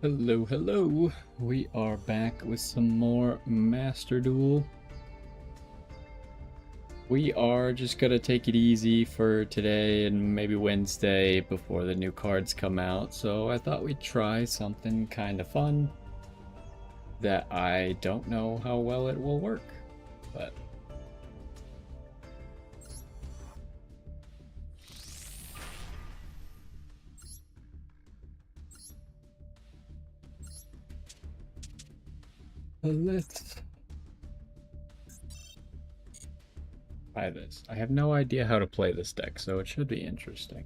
Hello, hello. We are back with some more Master Duel. We are just gonna take it easy for today and maybe Wednesday before the new cards come out. So I thought we'd try something kind of fun that I don't know how well it will work, but let's try this. I have no idea how to play this deck, so it should be interesting.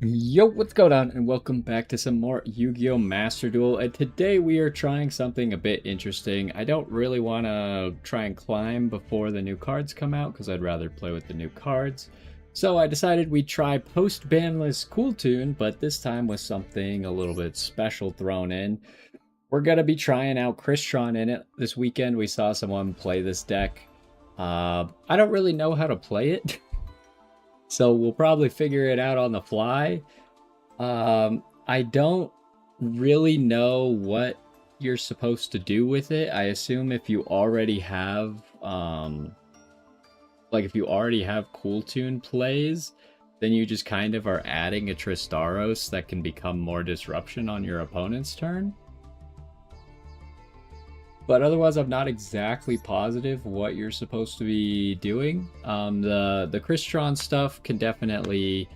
Yo, what's going on? And welcome back to some more Yu-Gi-Oh! Master Duel. And today we are trying something a bit interesting. I don't really want to try and climb before the new cards come out because I'd rather play with the new cards. So I decided we'd try post-Banlist Cool Tune, but this time with something a little bit special thrown in. We're going to be trying out Crystron in it. This weekend we saw someone play this deck. I don't really know how to play it. So we'll probably figure it out on the fly. I don't really know what you're supposed to do with it. I assume if you already have, if you already have Cool Tune plays, then you just kind of are adding a Tristaros that can become more disruption on your opponent's turn. But otherwise, I'm not exactly positive what you're supposed to be doing. The Crystron stuff can definitely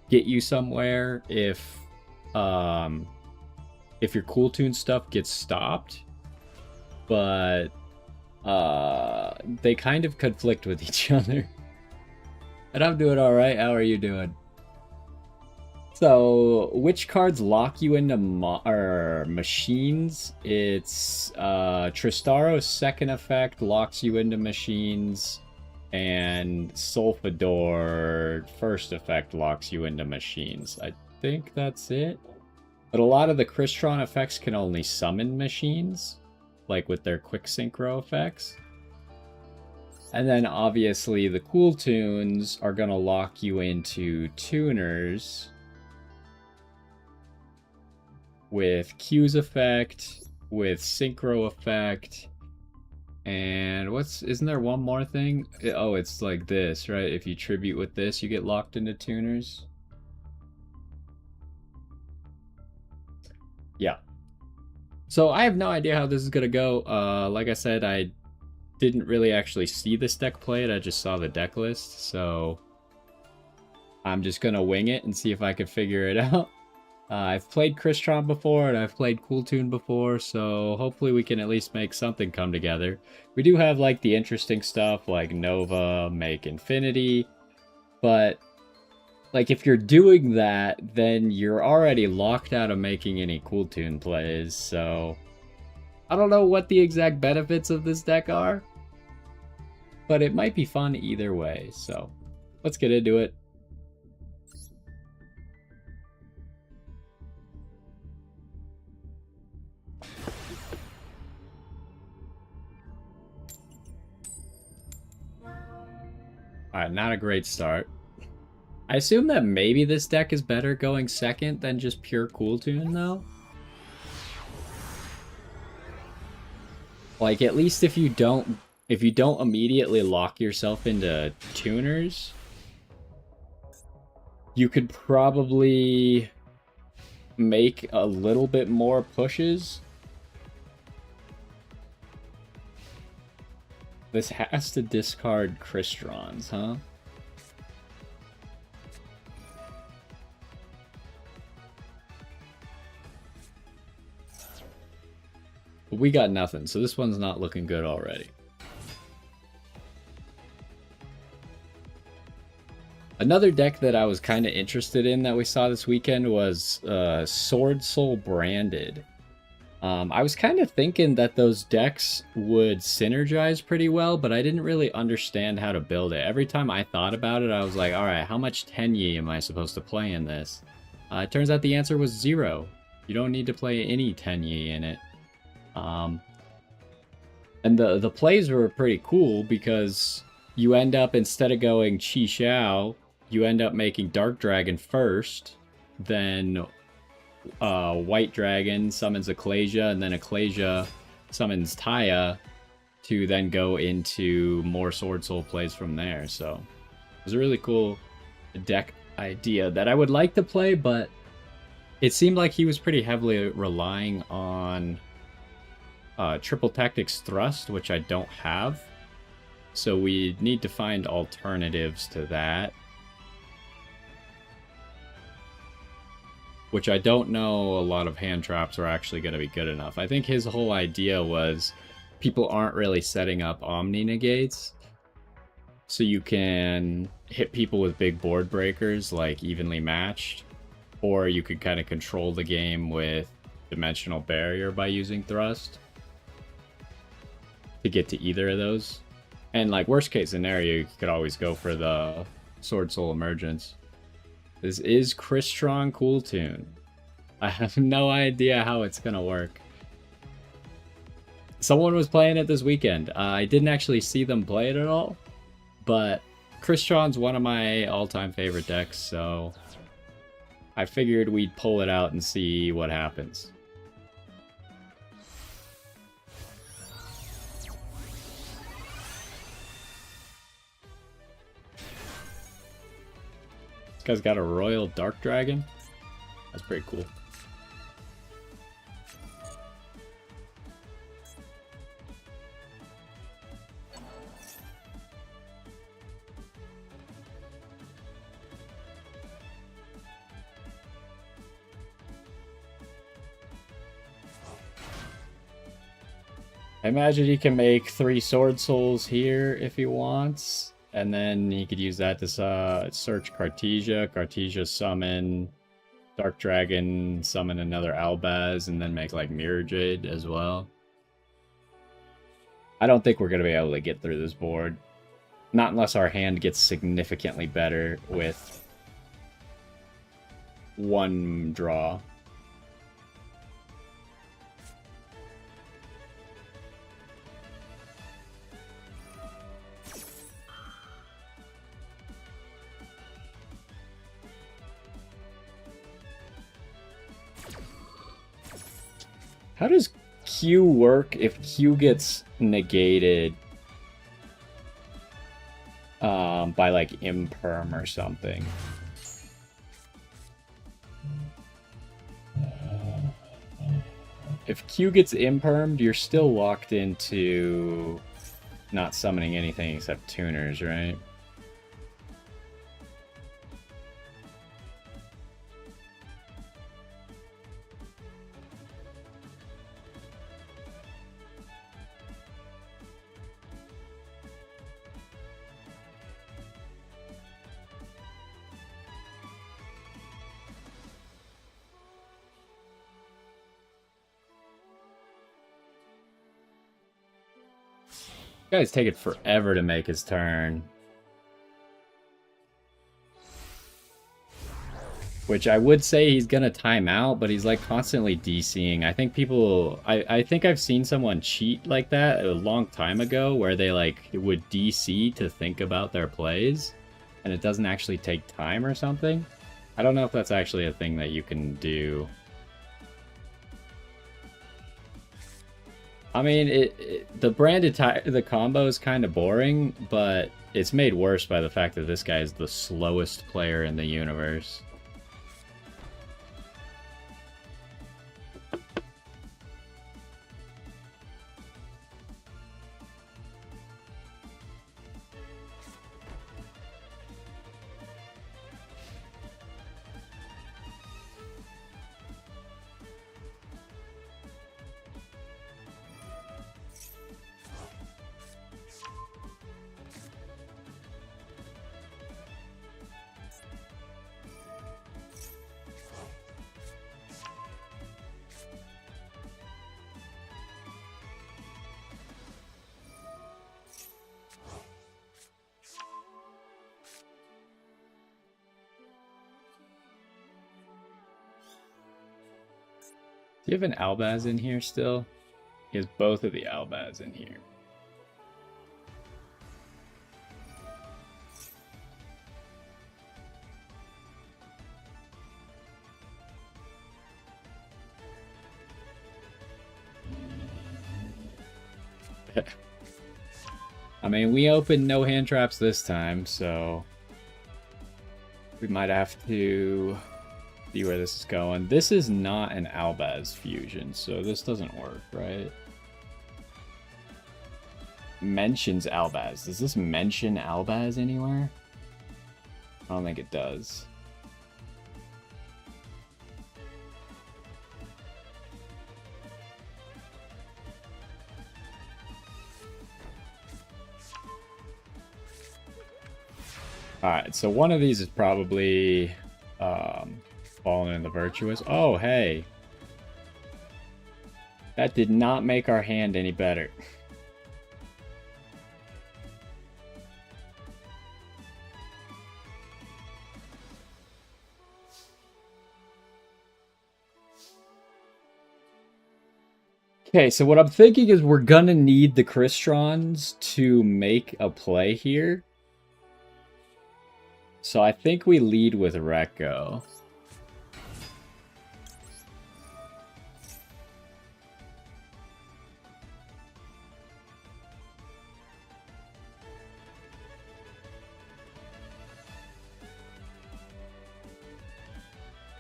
get you somewhere if your Cool Tune stuff gets stopped. But they kind of conflict with each other. And I'm doing all right. How are you doing? So, which cards lock you into machines? It's Tristaro's second effect locks you into machines, and Solfador first effect locks you into machines. I think that's it. But a lot of the Crystron effects can only summon machines, like with their quick synchro effects. And then obviously the Cool Tunes are going to lock you into tuners with Q's effect, with Synchro effect, and isn't there one more thing? Oh, it's like this, right? If you tribute with this, you get locked into tuners. Yeah. So I have no idea how this is gonna go. Like I said, I didn't really actually see this deck played. I just saw the deck list, so I'm just gonna wing it and see if I can figure it out. I've played Crystron before, and I've played Cool Tune before, so hopefully we can at least make something come together. We do have, like, the interesting stuff, like Nova, Make Infinity, but, like, if you're doing that, then you're already locked out of making any Cool Tune plays, so I don't know what the exact benefits of this deck are, but it might be fun either way, so let's get into it. Alright, not a great start. I assume that maybe this deck is better going second than just pure Cool Tune, though. Like, at least if you don't immediately lock yourself into tuners, you could probably make a little bit more pushes. This has to discard Crystrons, huh? But we got nothing, so this one's not looking good already. Another deck that I was kind of interested in that we saw this weekend was Sword Soul Branded. I was kind of thinking that those decks would synergize pretty well, but I didn't really understand how to build it. Every time I thought about it, I was like, alright, how much Tenyi am I supposed to play in this? It turns out the answer was 0. You don't need to play any Tenyi in it. And the plays were pretty cool because you end up, instead of going Chi Xiao, you end up making Dark Dragon first, then White Dragon summons Ecclesia, and then Ecclesia summons Taya to then go into more Sword Soul plays from there. So it was a really cool deck idea that I would like to play, but it seemed like he was pretty heavily relying on Triple Tactics Thrust, which I don't have. So we need to find alternatives to that. Which I don't know a lot of hand traps are actually going to be good enough. I think his whole idea was people aren't really setting up Omni Negates. So you can hit people with big board breakers, like evenly matched. Or you could kind of control the game with Dimensional Barrier by using Thrust to get to either of those. And like worst case scenario, you could always go for the Sword Soul Emergence. This is Crystron Cool Tune. I have no idea how it's gonna work. Someone was playing it this weekend. I didn't actually see them play it at all, but Crystron's one of my all-time favorite decks, so I figured we'd pull it out and see what happens. This guy's got a Royal Dark Dragon. That's pretty cool. I imagine he can make 3 Sword Souls here if he wants. And then he could use that to search Cartesia. Cartesia summon Dark Dragon, summon another Albaz, and then make like Mirror Jade as well. I don't think we're going to be able to get through this board. Not unless our hand gets significantly better with one draw. How does Q work if Q gets negated by like imperm or something? If Q gets impermed, you're still locked into not summoning anything except tuners, right? Guy's taking forever to make his turn. Which I would say he's gonna time out, but he's like constantly DCing. I think people... I think I've seen someone cheat like that a long time ago, where they like would DC to think about their plays, and it doesn't actually take time or something. I don't know if that's actually a thing that you can do. I mean, the branded the combo is kind of boring, but it's made worse by the fact that this guy is the slowest player in the universe. Do you have an Albaz in here still? He has both of the Albaz in here. I mean, we opened no hand traps this time, so we might have to see where this is going. This is not an Albaz fusion, so this doesn't work, right? Mentions Albaz. Does this mention Albaz anywhere? I don't think it does. Alright, so one of these is probably falling in the virtuous. Oh, hey. That did not make our hand any better. Okay, so what I'm thinking is we're gonna need the Crystrons to make a play here. So I think we lead with Rekko.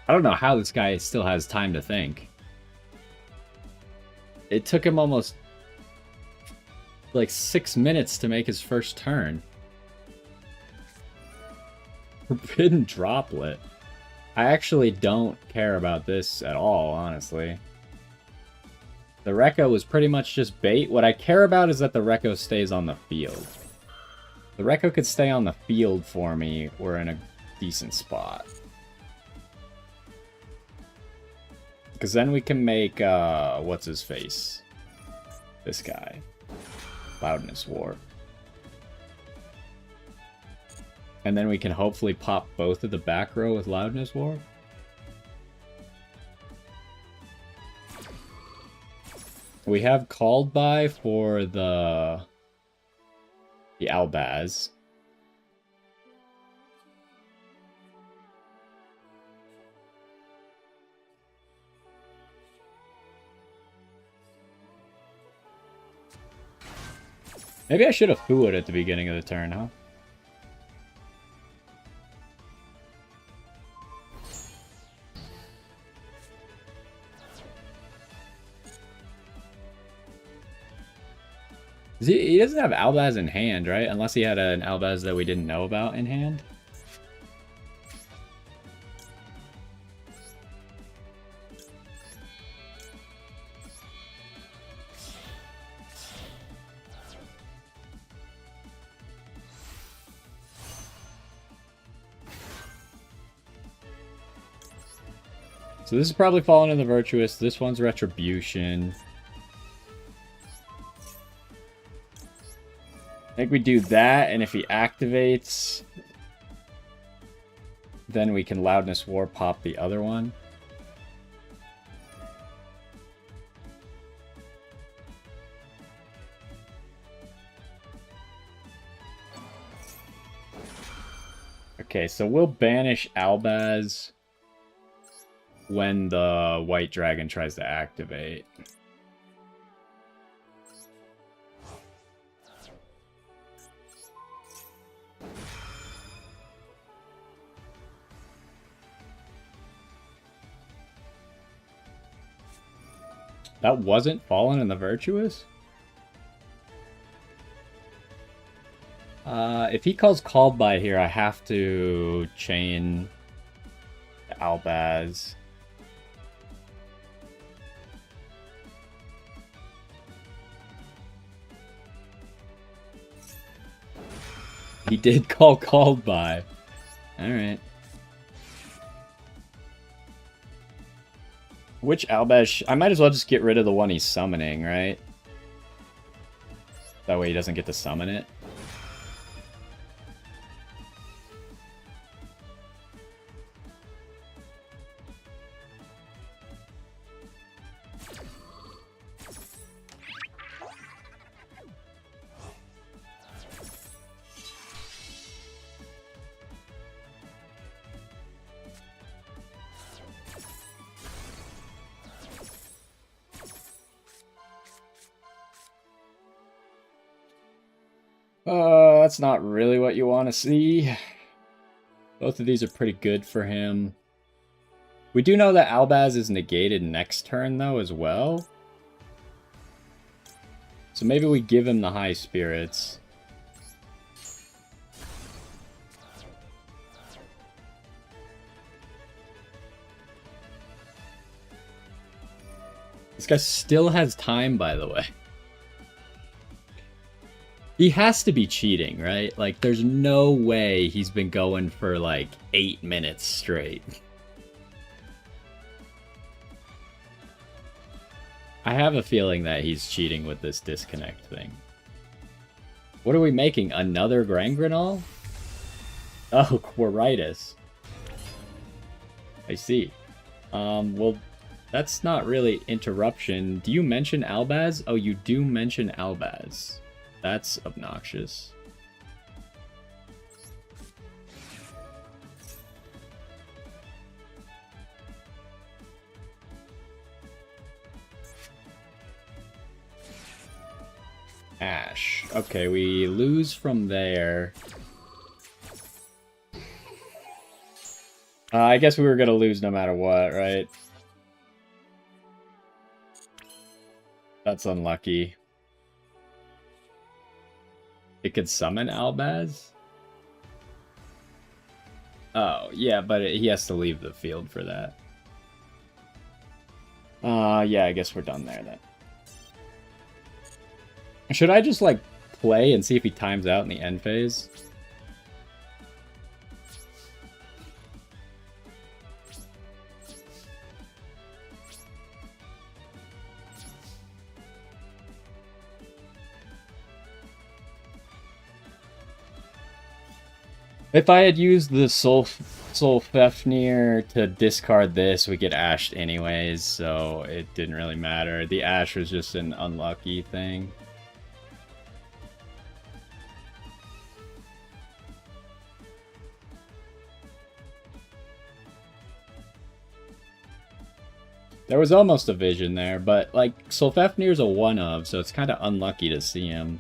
I don't know how this guy still has time to think. It took him almost like 6 minutes to make his first turn. Forbidden Droplet. I actually don't care about this at all, honestly. The Rekko was pretty much just bait. What I care about is that the Rekko stays on the field. The Rekko could stay on the field for me. We're in a decent spot. Because then we can make, what's his face? This guy. Loudness War. And then we can hopefully pop both of the back row with Loudness War. We have Called By for the Albaz. Maybe I should have Fu'd at the beginning of the turn, huh? He doesn't have Albaz in hand, right? Unless he had an Albaz that we didn't know about in hand. So this is probably falling in the Virtuous. This one's Retribution. I think we do that, and if he activates, then we can Loudness War pop the other one. Okay, so we'll banish Albaz when the White Dragon tries to activate. That wasn't Fallen in the Virtuous? If he calls Called By here, I have to chain Albaz. He did call Called By. Alright. Which Albaz? I might as well just get rid of the one he's summoning, right? That way he doesn't get to summon it. That's not really what you want to see. Both of these are pretty good for him. We do know that Albaz is negated next turn, though, as well. So maybe we give him the high spirits. This guy still has time, by the way. He has to be cheating, right? Like, there's no way he's been going for, like, 8 minutes straight. I have a feeling that he's cheating with this disconnect thing. What are we making? Another Grangrenol? Oh, Quiritis. I see. Well, that's not really interruption. Do you mention Albaz? Oh, you do mention Albaz. That's obnoxious. Ash. Okay, we lose from there. I guess we were gonna lose no matter what, right? That's unlucky. It could summon Albaz? Oh, yeah, but he has to leave the field for that. Yeah, I guess we're done there then. Should I just, like, play and see if he times out in the end phase? If I had used the Solfefnir to discard this, we get ashed anyways, so it didn't really matter. The ash was just an unlucky thing. There was almost a vision there, but, like, Solfefnir's a one-of, so it's kind of unlucky to see him.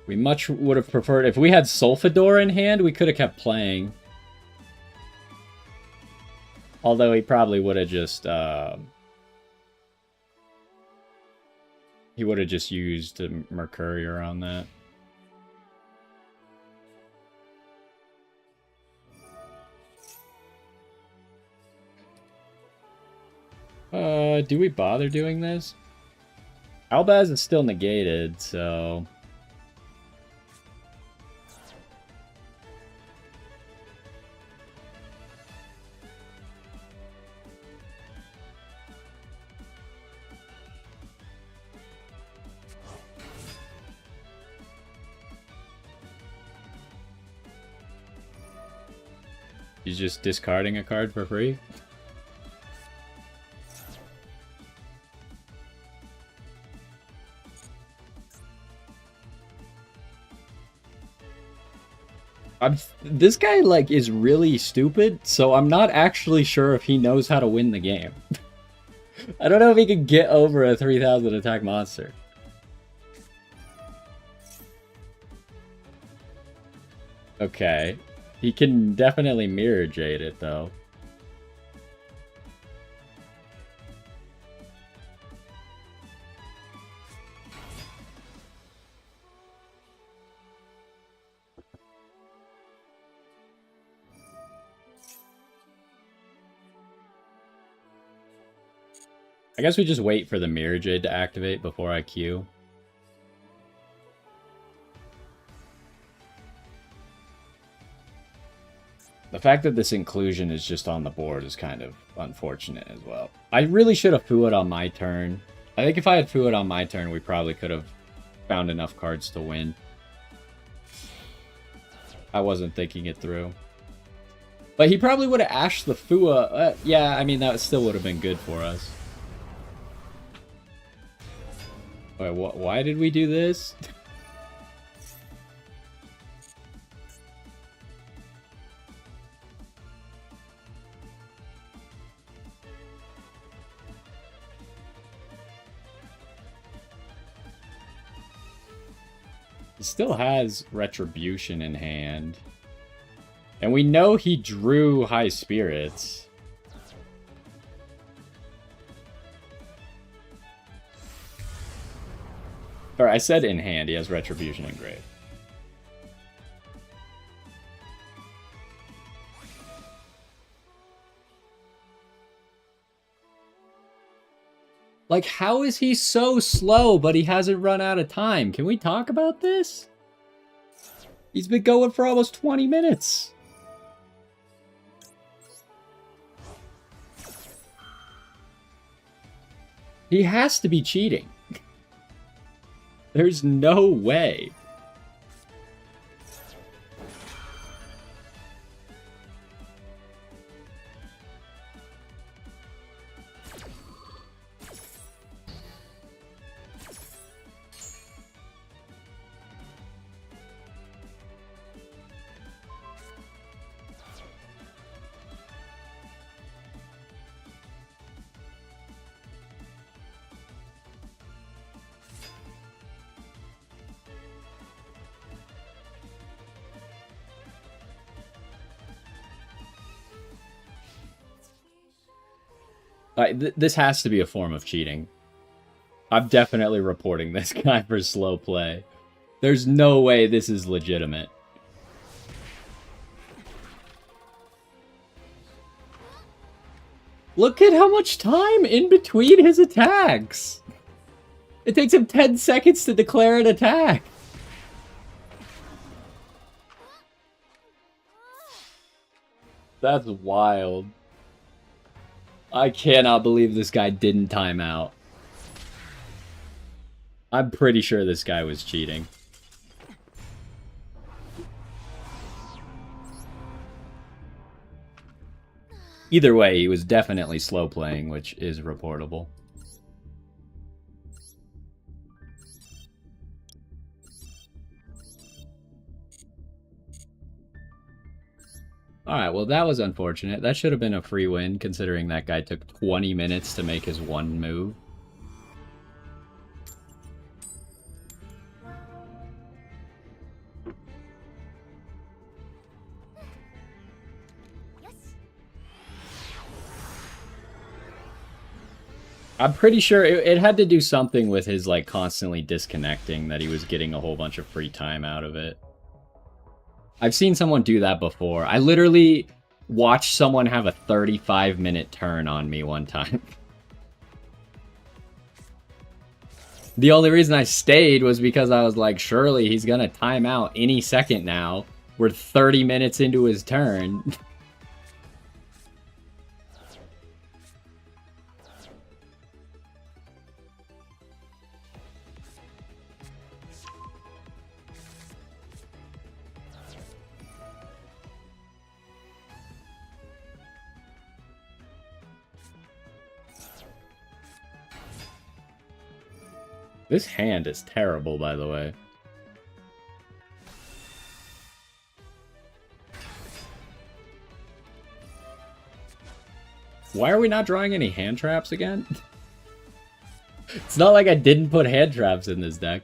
We much would have preferred... If we had Sulfidor in hand, we could have kept playing. Although he probably would have just... he would have just used Mercurier on that. Do we bother doing this? Albaz is still negated, so... He's just discarding a card for free? This guy, like, is really stupid, so I'm not actually sure if he knows how to win the game. I don't know if he can get over a 3000 attack monster. Okay. He can definitely Mirror Jade it, though. I guess we just wait for the Mirror Jade to activate before I queue. The fact that this inclusion is just on the board is kind of unfortunate as well. I really should have Fuad on my turn. I think if I had Fuad on my turn, we probably could have found enough cards to win. I wasn't thinking it through. But he probably would have ashed the Fua. Yeah, I mean, that still would have been good for us. Wait, why did we do this? He still has Retribution in hand. And we know he drew High Spirits. Or I said in hand, he has Retribution engraved. Like, how is he so slow, but he hasn't run out of time? Can we talk about this? He's been going for almost 20 minutes. He has to be cheating. There's no way. This has to be a form of cheating. I'm definitely reporting this guy for slow play. There's no way this is legitimate. Look at how much time in between his attacks. It takes him 10 seconds to declare an attack. That's wild. I cannot believe this guy didn't time out. I'm pretty sure this guy was cheating. Either way, he was definitely slow playing, which is reportable. Alright, well that was unfortunate. That should have been a free win, considering that guy took 20 minutes to make his one move. I'm pretty sure it had to do something with his, like, constantly disconnecting, that he was getting a whole bunch of free time out of it. I've seen someone do that before. I literally watched someone have a 35-minute turn on me one time. The only reason I stayed was because I was like, surely he's gonna time out any second now. We're 30 minutes into his turn. This hand is terrible, by the way. Why are we not drawing any hand traps again? It's not like I didn't put hand traps in this deck.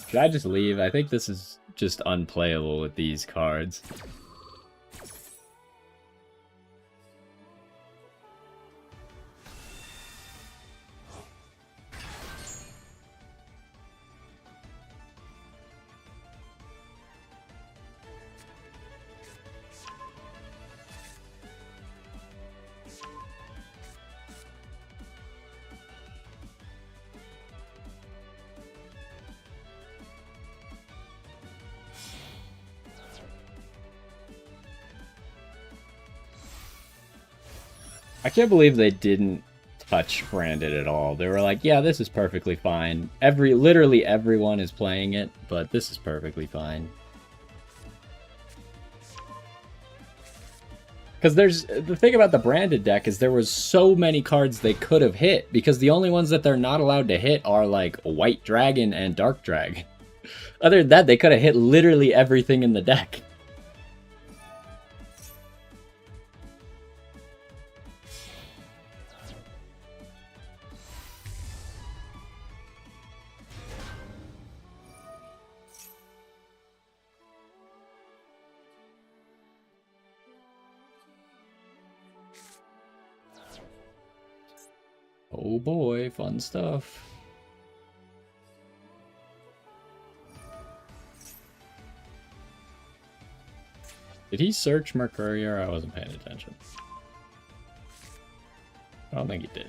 Should I just leave? I think this is just unplayable with these cards. I can't believe they didn't touch Branded at all. They were like, yeah, this is perfectly fine. Literally everyone is playing it, but this is perfectly fine. Because there's the thing about the branded deck is there was so many cards they could have hit, because the only ones that they're not allowed to hit are like White Dragon and Dark Dragon. Other than that, they could have hit literally everything in the deck. Oh boy, fun stuff. Did he search Mercurier? I wasn't paying attention. I don't think he did.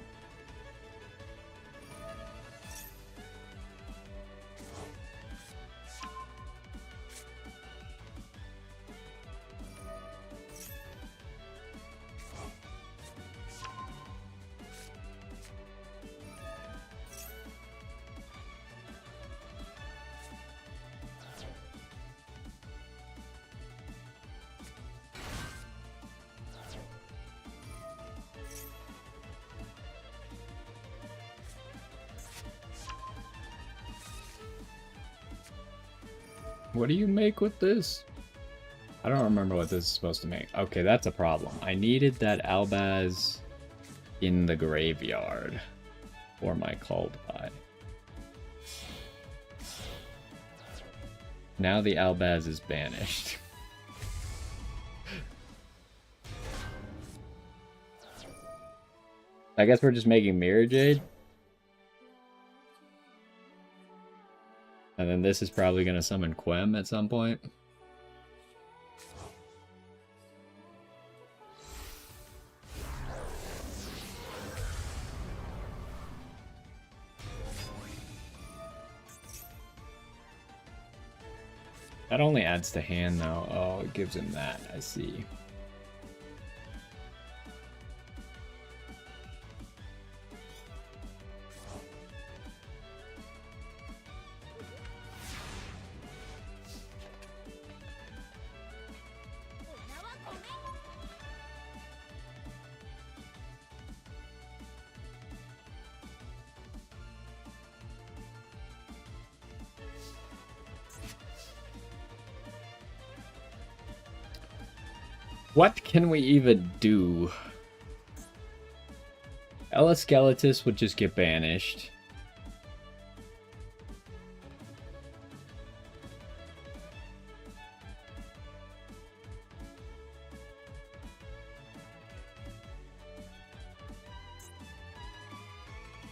What do you make with this? I don't remember what this is supposed to make. Okay, that's a problem. I needed that Albaz in the graveyard for my called by. Now the Albaz is banished. I guess we're just making Mirror Jade. And then this is probably going to summon Quem at some point. That only adds to hand though. Oh, it gives him that. I see. What can we even do? Ella Skeletus would just get banished.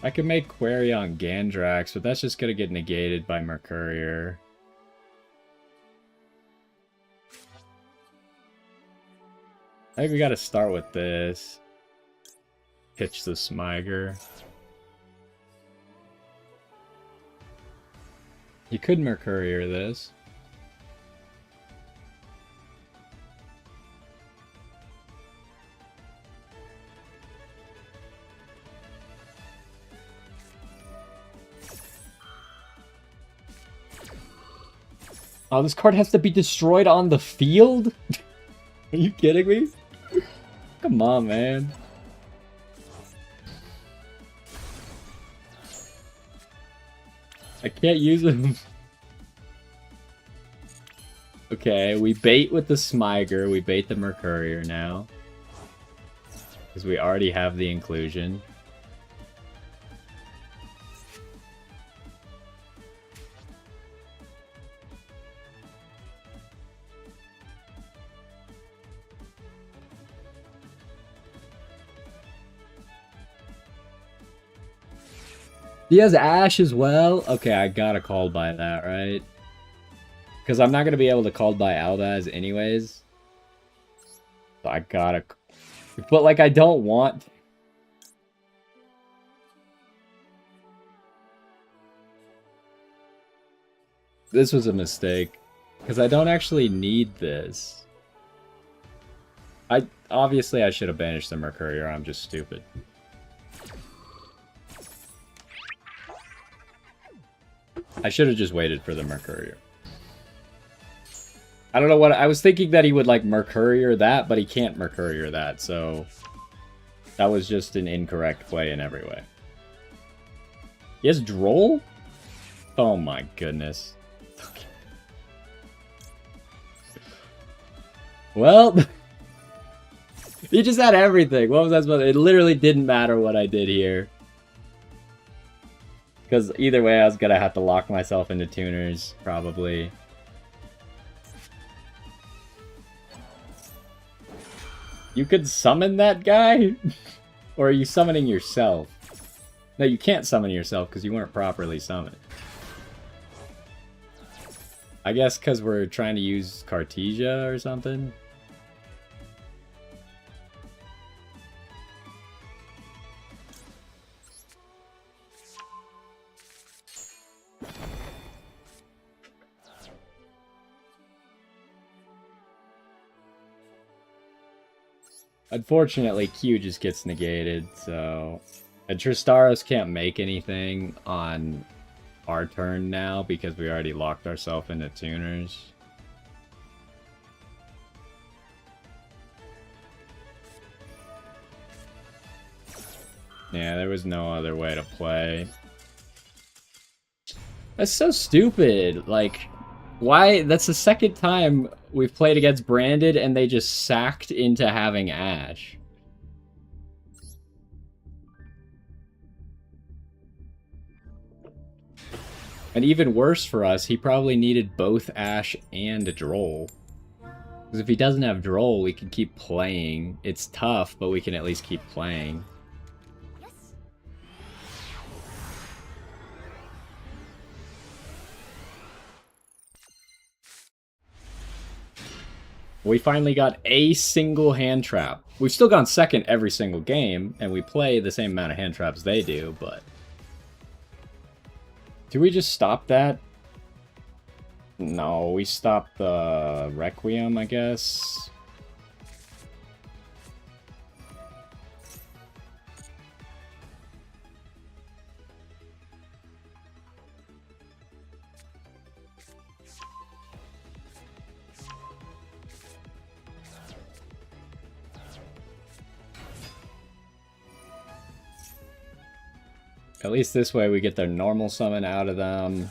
I could make Query on Gandrax, but that's just gonna get negated by Mercurier. I think we gotta start with this. Pitch the Smiger. You could Mercurier this. Oh, this card has to be destroyed on the field? Are you kidding me? Come on, man. I can't use him. Okay, we bait with the Smiger. We bait the Mercurier now. Because we already have the inclusion. He has Ash as well? Okay, I gotta call by that, right? Because I'm not gonna be able to call by Albaz anyways. So I gotta... But, like, I don't want... This was a mistake. Because I don't actually need this. Obviously, I should have banished the Mercurier. I'm just stupid. I should have just waited for the Mercurier. I don't know what... I was thinking that he would, like, Mercurier that, but he can't Mercurier that, so... That was just an incorrect play in every way. He has Droll? Oh my goodness. Well... He just had everything. What was I supposed to... It literally didn't matter what I did here. Because either way, I was gonna have to lock myself into tuners, probably. You could summon that guy? Or are you summoning yourself? No, you can't summon yourself because you weren't properly summoned. I guess because we're trying to use Cartesia or something? Unfortunately, Q just gets negated, so... And Tristaros can't make anything on our turn now because we already locked ourselves into tuners. Yeah, there was no other way to play. That's so stupid. Like, why? That's the second time we've played against Branded and they just sacked into having Ash. And even worse for us, he probably needed both Ash and a Droll. Because if he doesn't have Droll, we can keep playing. It's tough, but we can at least keep playing. We finally got a single hand trap. We've still gone second every single game, and we play the same amount of hand traps they do, but... Do we just stop that? No, we stopped the Requiem, I guess. At least this way we get their normal summon out of them.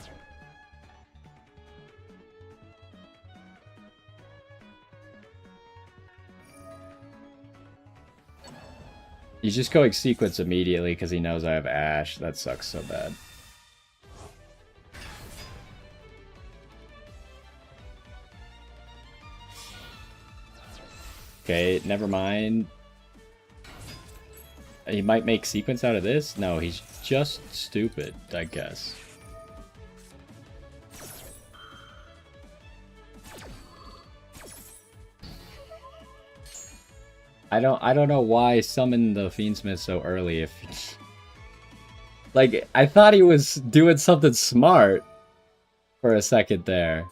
He's just going sequence immediately because he knows I have Ash. That sucks so bad. Okay, never mind. He might make sequence out of this? No, he's just stupid, I guess. I don't know why summon the Fiendsmith so early if... Like, I thought he was doing something smart for a second there.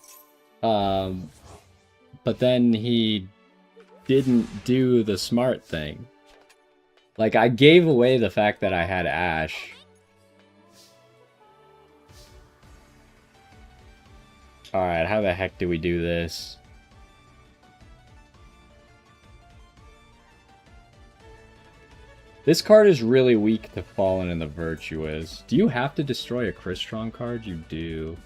But then he didn't do the smart thing. Like, I gave away the fact that I had Ash. Alright, how the heck do we do this? This card is really weak to Fallen and the Virtuous. Do you have to destroy a Crystron card? You do.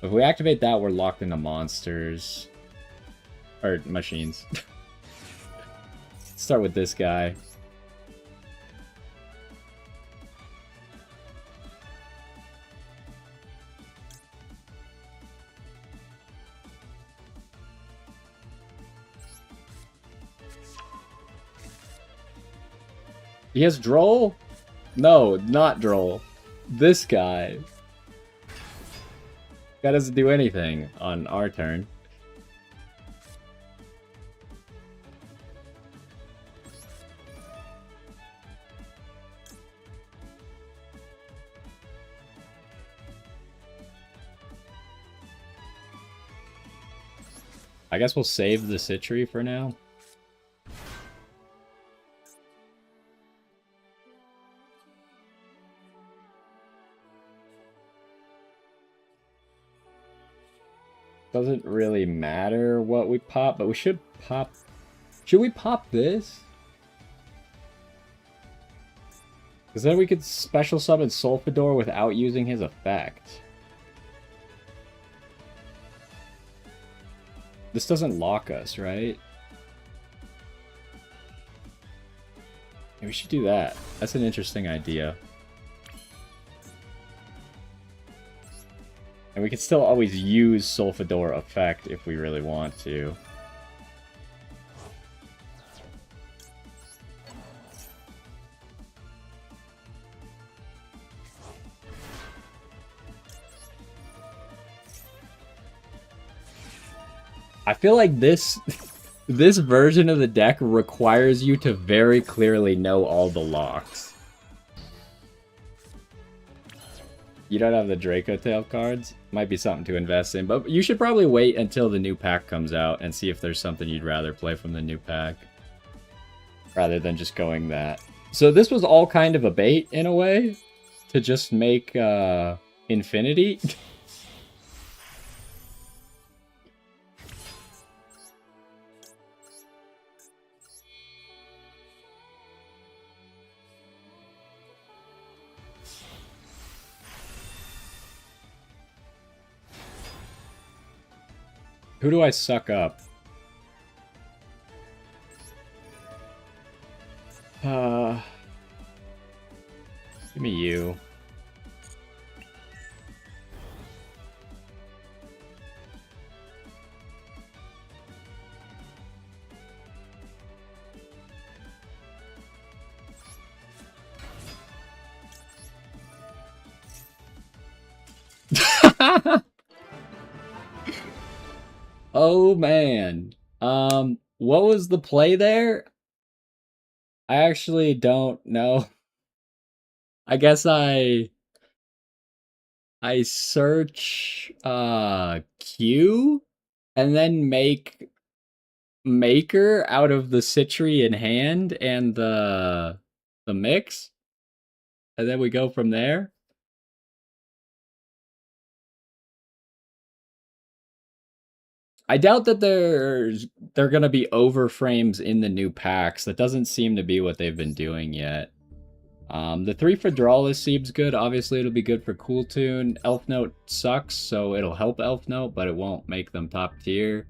If we activate that, we're locked into monsters. Or machines. Start with this guy. He has Droll? No, not Droll. This guy. Guy doesn't do anything on our turn. I guess we'll save the Citry for now. Doesn't really matter what we pop, but we should pop... Should we pop this? Because then we could special summon Sulfidor without using his effect. This doesn't lock us, right? Yeah, we should do that. That's an interesting idea. And we can still always use Sulfidor effect if we really want to. I feel like this this version of the deck requires you to very clearly know all the locks. You don't have the Draco Tail cards? Might be something to invest in, but you should probably wait until the new pack comes out and see if there's something you'd rather play from the new pack. Rather than just going that. So this was all kind of a bait, in a way, to just make Infinity. Who do I suck up? Give me you. Oh man. What was the play there? I actually don't know. I guess I search Q and then make Maker out of the Citri in hand and the mix. And then we go from there. I doubt that they're gonna be overframes in the new packs. That doesn't seem to be what they've been doing yet. The 3 for Drawless seems good. Obviously, it'll be good for Cool Tune. Elf Note sucks, so it'll help Elf Note, but it won't make them top tier.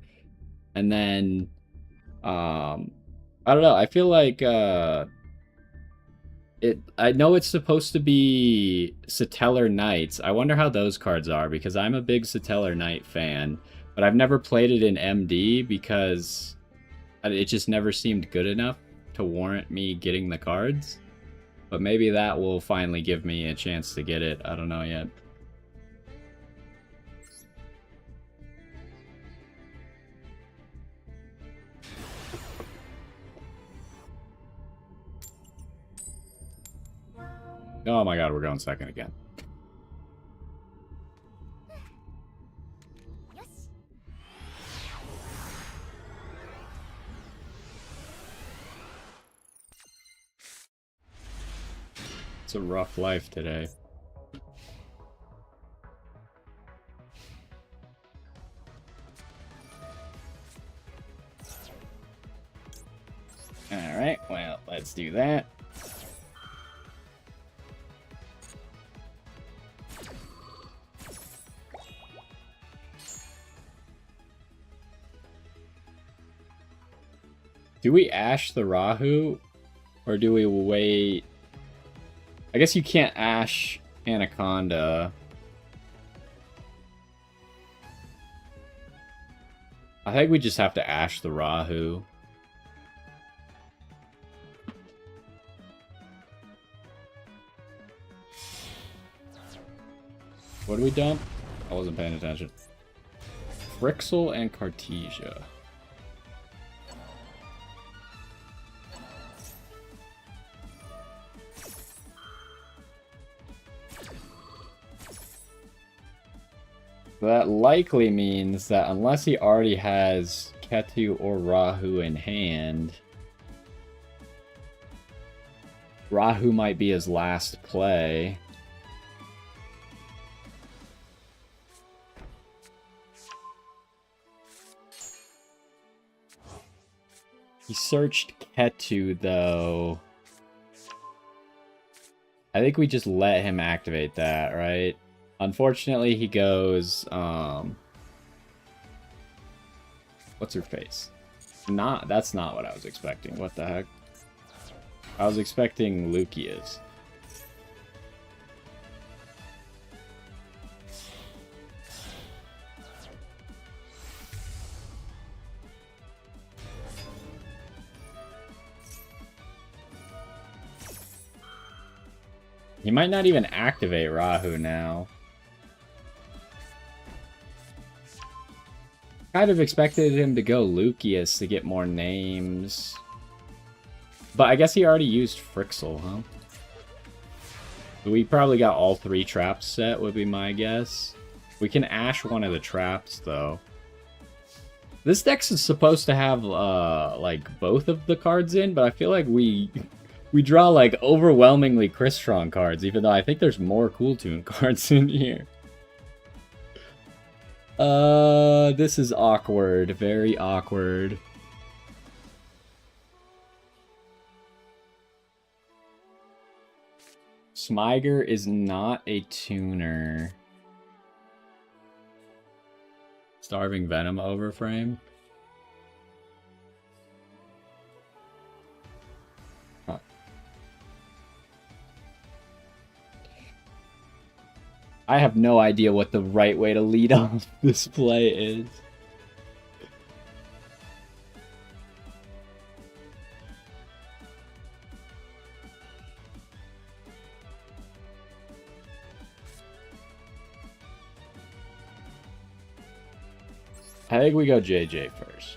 And then, I don't know. I feel like I know it's supposed to be Satellar Knights. I wonder how those cards are, because I'm a big Satellar Knight fan. But I've never played it in MD because it just never seemed good enough to warrant me getting the cards. But maybe that will finally give me a chance to get it. I don't know yet. Oh my god, we're going second again. It's a rough life today. Alright, well, let's do that. Do we Ash the Rahu? Or do we wait? I guess you can't Ash Anaconda. I think we just have to Ash the Rahu. What do we dump? I wasn't paying attention. Frixel and Cartesia. That likely means that unless he already has Ketu or Rahu in hand, Rahu might be his last play. He searched Ketu, though. I think we just let him activate that, right? Unfortunately, he goes, what's her face? That's not what I was expecting. What the heck? I was expecting Lucius. He might not even activate Rahu now. Kind of expected him to go Lucius to get more names. But I guess he already used Frixel, huh? We probably got all 3 traps set, would be my guess. We can Ash one of the traps, though. This deck is supposed to have, like, both of the cards in, but I feel like we draw, like, overwhelmingly Crystron cards, even though I think there's more Cool Tune cards in here. This is awkward. Very awkward. Smiger is not a tuner. Starving Venom overframe? Huh. I have no idea what the right way to lead off this play is. I think we go JJ first.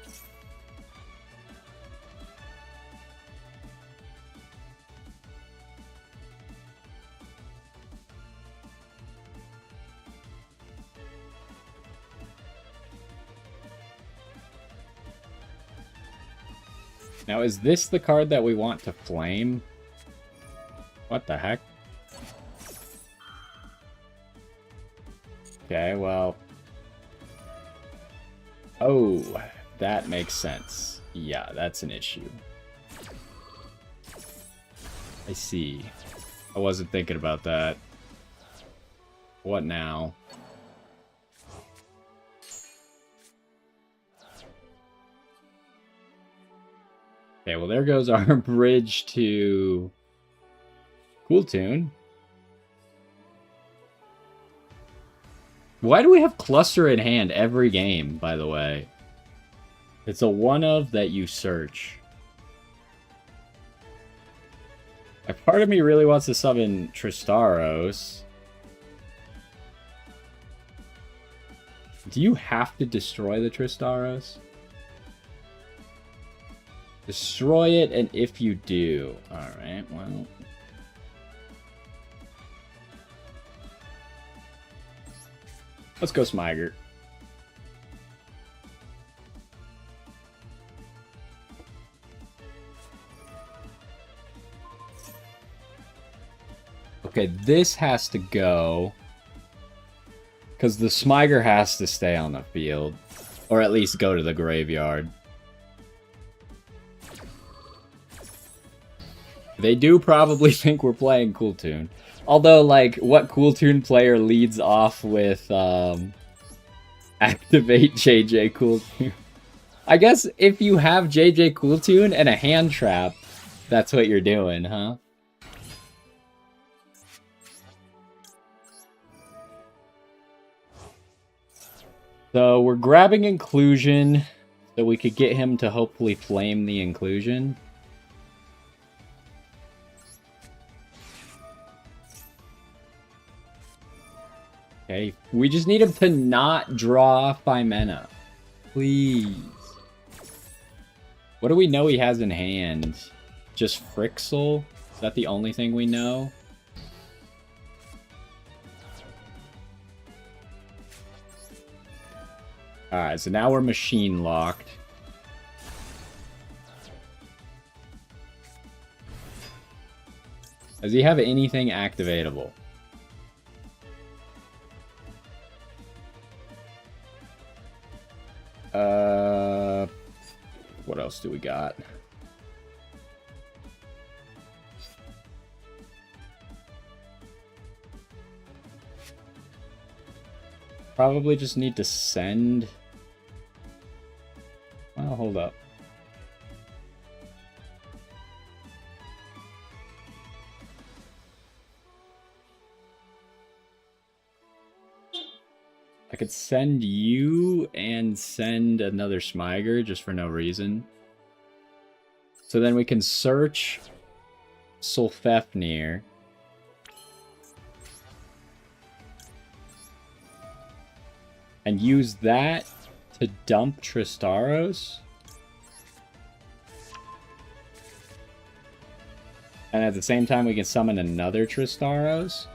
Now, is this the card that we want to flame? What the heck? Okay, well... Oh, that makes sense. Yeah, that's an issue. I see. I wasn't thinking about that. What now? Okay, well there goes our bridge to Cool Tune. Why do we have Cluster in hand every game, by the way? It's a one-of that you search. A part of me really wants to summon Tristaros. Do you have to destroy the Tristaros? Destroy it, and if you do... Alright, well... Let's go Smiger. Okay, this has to go. Because the Smiger has to stay on the field. Or at least go to the graveyard. They do probably think we're playing Cool Tune. Although, like, what Cool Tune player leads off with, activate JJ Cool Tune? I guess if you have JJ Cool Tune and a hand trap, that's what you're doing, huh? So, we're grabbing Inclusion, so we could get him to hopefully flame the Inclusion. Okay, we just need him to not draw Phimena. Please. What do we know he has in hand? Just Frixel? Is that the only thing we know? Alright, so now we're machine locked. Does he have anything activatable? What else do we got? Probably just need to send... Well, hold up. I could send you and send another Smiger just for no reason. So then we can search Sulfefnir. And use that to dump Tristaros. And at the same time, we can summon another Tristaros.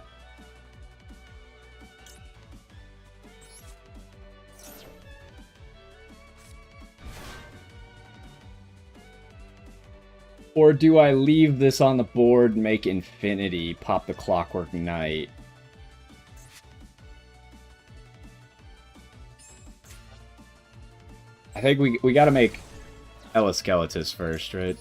Or do I leave this on the board, make Infinity, pop the Clockwork Knight? I think we gotta make Elasceletus first, right?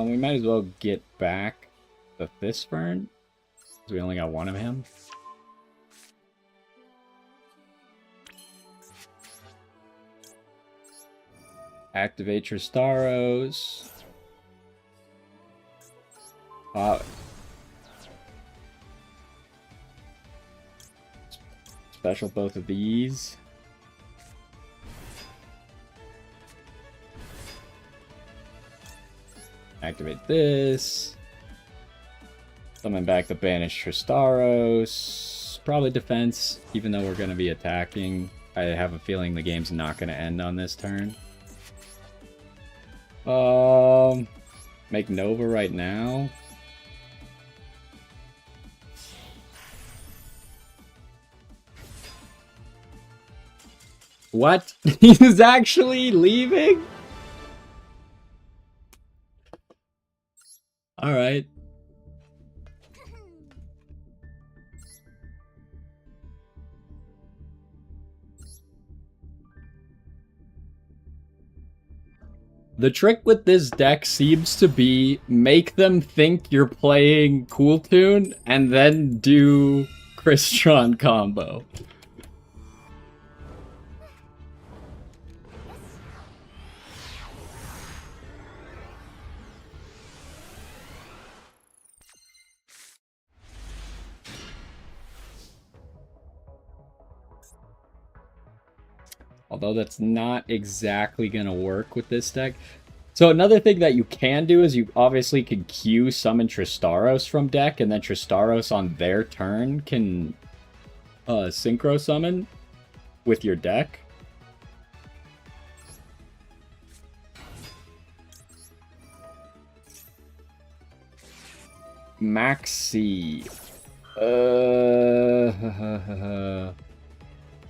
We might as well get back the Thisfern, because we only got one of him. Activate Tristaros. Special both of these. Activate this. Summon back the banished Tristaros. Probably defense, even though we're going to be attacking. I have a feeling the game's not going to end on this turn. Make Nova right now. What? He's actually leaving? Alright. The trick with this deck seems to be make them think you're playing Cool Tune and then do Crystron combo. Although that's not exactly going to work with this deck. So another thing that you can do is you obviously can queue summon Tristaros from deck, and then Tristaros on their turn can synchro summon with your deck. Maxi.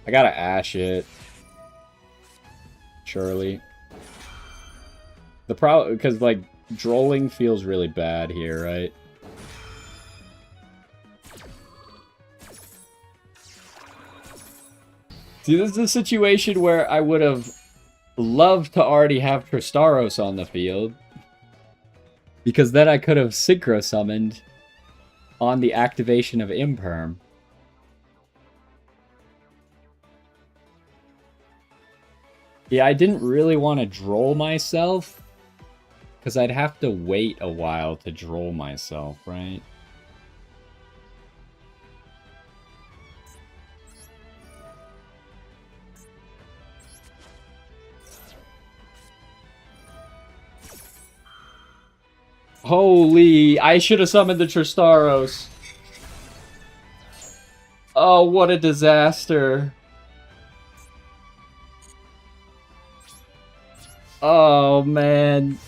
I gotta Ash it. Surely. The problem, because like drolling feels really bad here, right? See, this is a situation where I would have loved to already have Tristaros on the field, because then I could have synchro summoned on the activation of Imperm. Yeah, I didn't really want to droll myself, because I'd have to wait a while to droll myself, right? Holy, I should have summoned the Tristaros. Oh, what a disaster. Oh, man.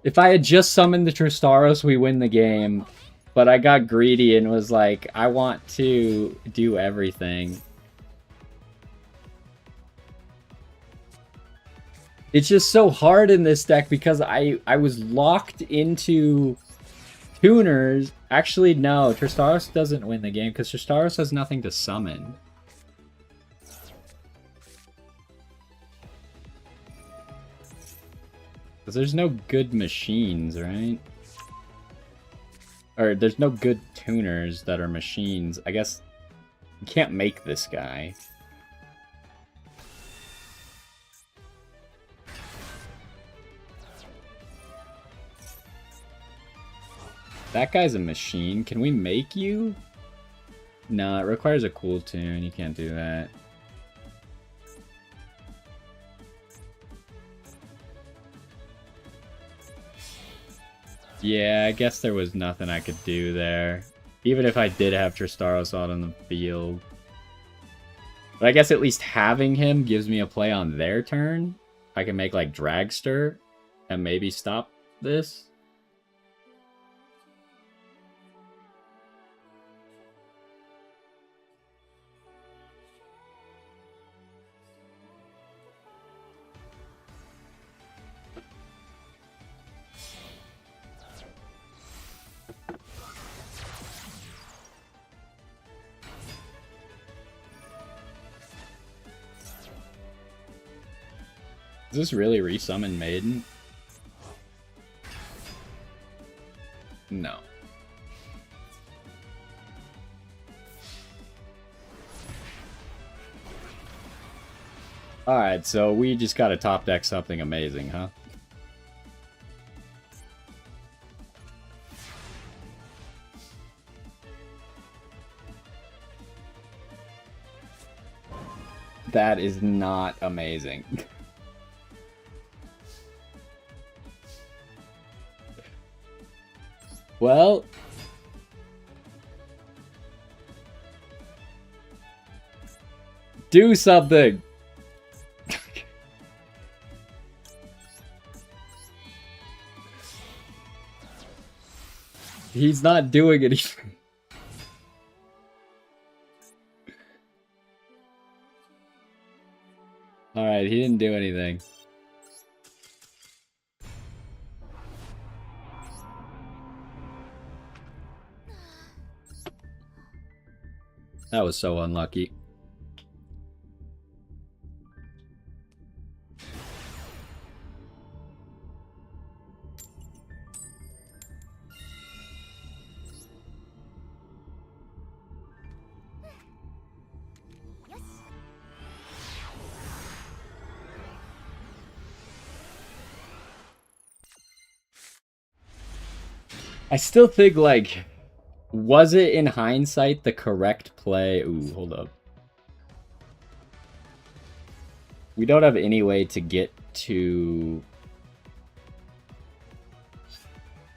If I had just summoned the Tristaros, we win the game. But I got greedy and was like, I want to do everything. It's just so hard in this deck because I was locked into tuners. Actually, no. Tristaros doesn't win the game because Tristaros has nothing to summon. Because there's no good machines, right? Or there's no good tuners that are machines. I guess you can't make this guy. That guy's a machine. Can we make you? No, it requires a cool tune. You can't do that. Yeah, I guess there was nothing I could do there. Even if I did have Tristaros out on the field. But I guess at least having him gives me a play on their turn. I can make like Dragster and maybe stop this. Is this really resummon Maiden? No. Alright, so we just gotta top deck something amazing, huh? That is not amazing. Well, do something. He's not doing anything. Alright, he didn't do anything. That was so unlucky. I still think, like, was it in hindsight the correct play? Ooh, hold up. We don't have any way to get to...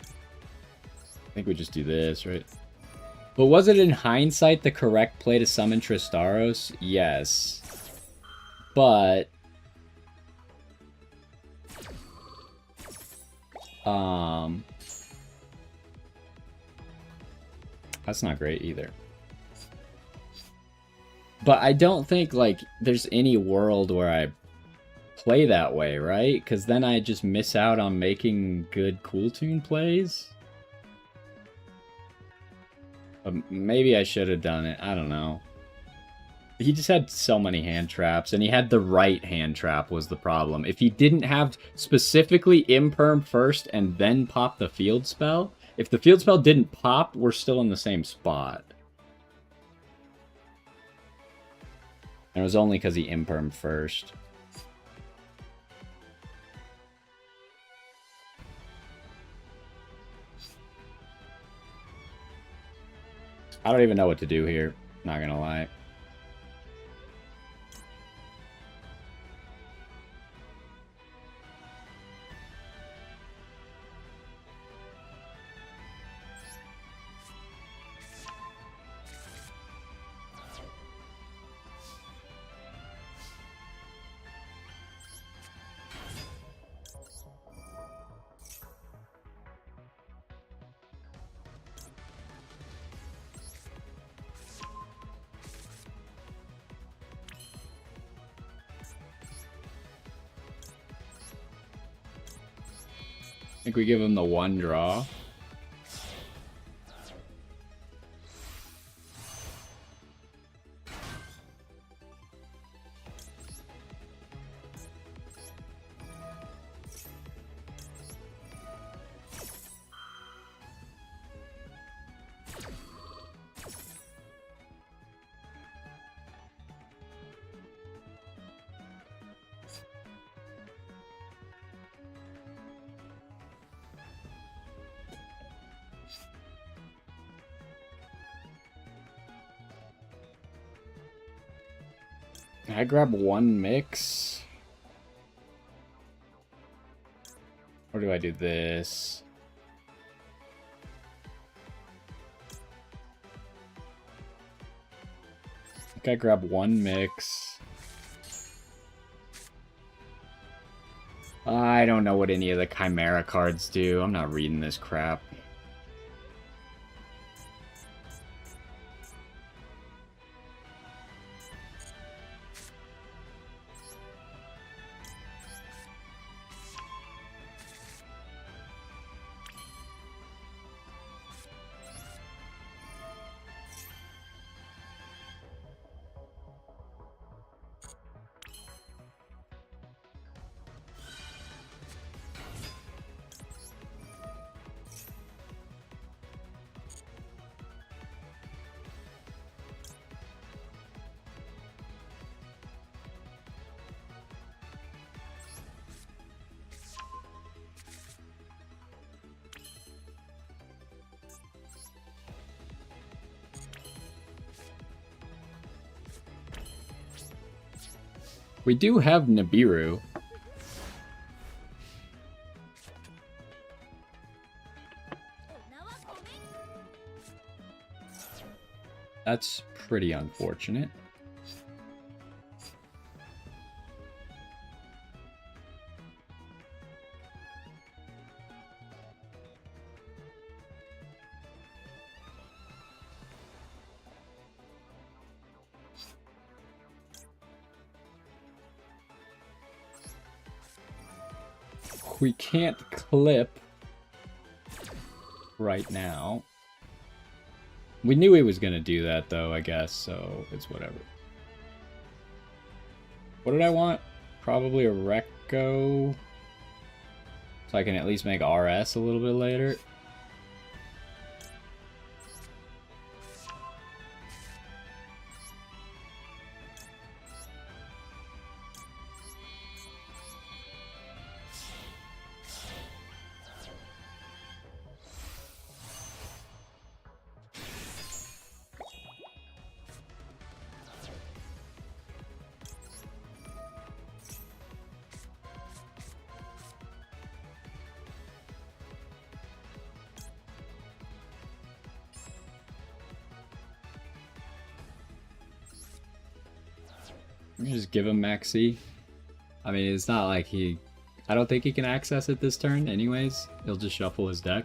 I think we just do this, right? But was it in hindsight the correct play to summon Tristaros? Yes. But... that's not great either. But I don't think, like, there's any world where I play that way, right? Because then I just miss out on making good Cool Tune plays. Maybe I should have done it. I don't know. He just had so many hand traps, and he had the right hand trap was the problem. If he didn't have specifically Imperm first and then pop the field spell, if the field spell didn't pop, we're still in the same spot. And it was only because he Impermed first. I don't even know what to do here, not gonna lie. think we give him the one draw. Can I grab one mix? Or do I do this? I think I grab one mix. I don't know what any of the Chimera cards do. I'm not reading this crap. We do have Nibiru. That's pretty unfortunate. We can't clip right now. We knew he was going to do that, though, I guess, so it's whatever. What did I want? Probably a Recco. So I can at least make RS a little bit later. Just give him Maxi. I mean, it's not like he... I don't think he can access it this turn anyways. He'll just shuffle his deck.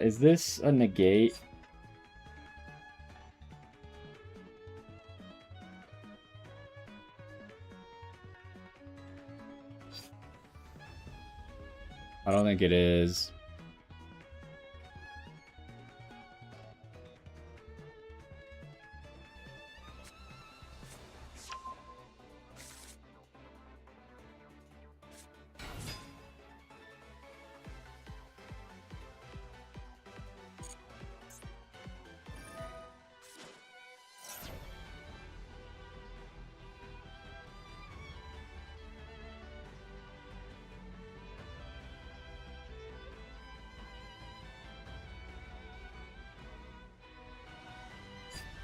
Is this a negate? I don't think it is.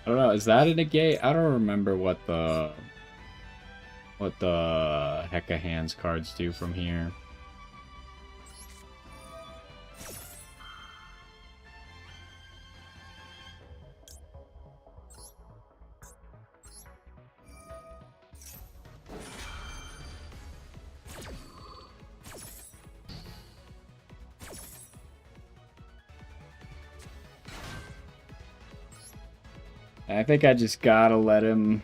I don't know, is that a negate? I don't remember what the Hecka Hands cards do from here. I think I just gotta let him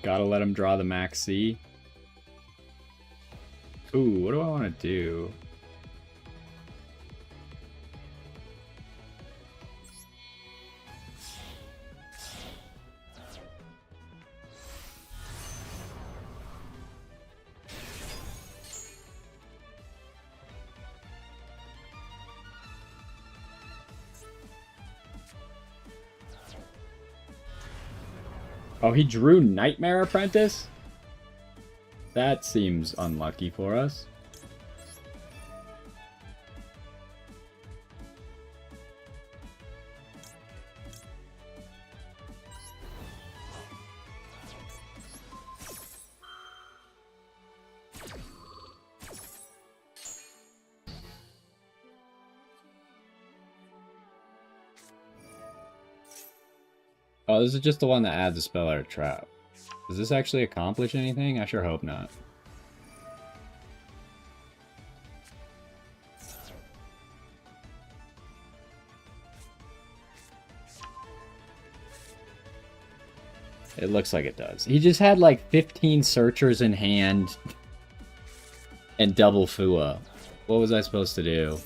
Gotta let him draw the max C. Ooh, what do I want to do? Oh, he drew Nightmare Apprentice? That seems unlucky for us. Oh, this is just the one that adds a spell or a trap. Does this actually accomplish anything? I sure hope not. It looks like it does. He just had like 15 searchers in hand and double Fua. What was I supposed to do?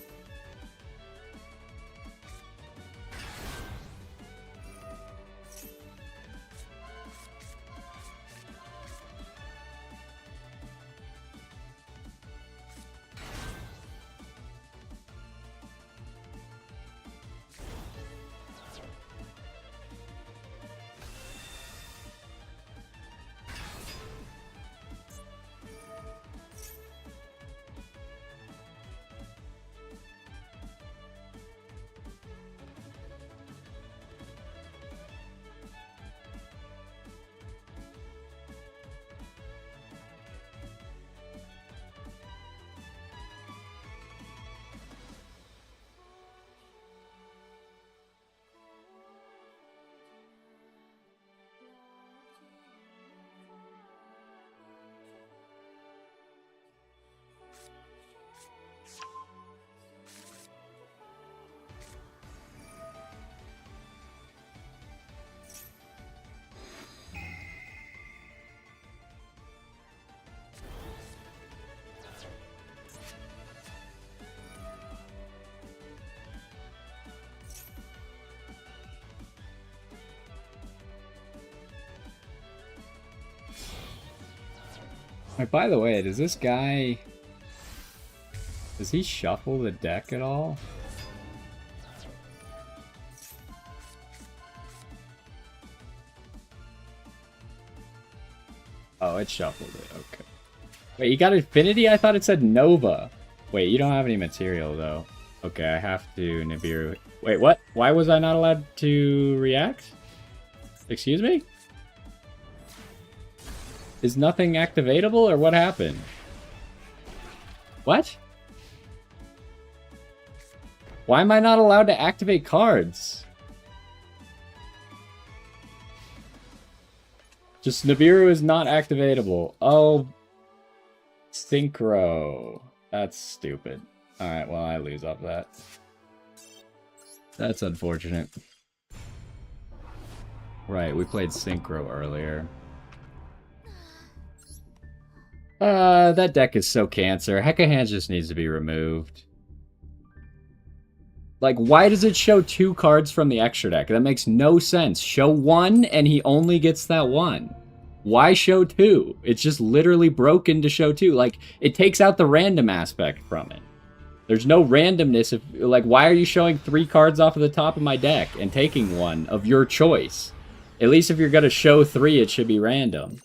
By the way, does this guy... Does he shuffle the deck at all? Oh, it shuffled it. Okay. Wait, you got Infinity? I thought it said Nova. Wait, you don't have any material, though. Okay, I have to Nibiru. Wait, what? Why was I not allowed to react? Excuse me? Is nothing activatable, or what happened? What? Why am I not allowed to activate cards? Just Nibiru is not activatable. Oh. Synchro. That's stupid. Alright, well, I lose off that. That's unfortunate. Right, we played Synchro earlier. That deck is so cancer. Hecka Hands just needs to be removed. Like, why does it show 2 cards from the extra deck? That makes no sense. Show 1, and he only gets that 1. Why show 2? It's just literally broken to show 2. Like, it takes out the random aspect from it. There's no randomness. If, like, why are you showing 3 cards off of the top of my deck and taking one of your choice? At least if you're going to show 3, it should be random.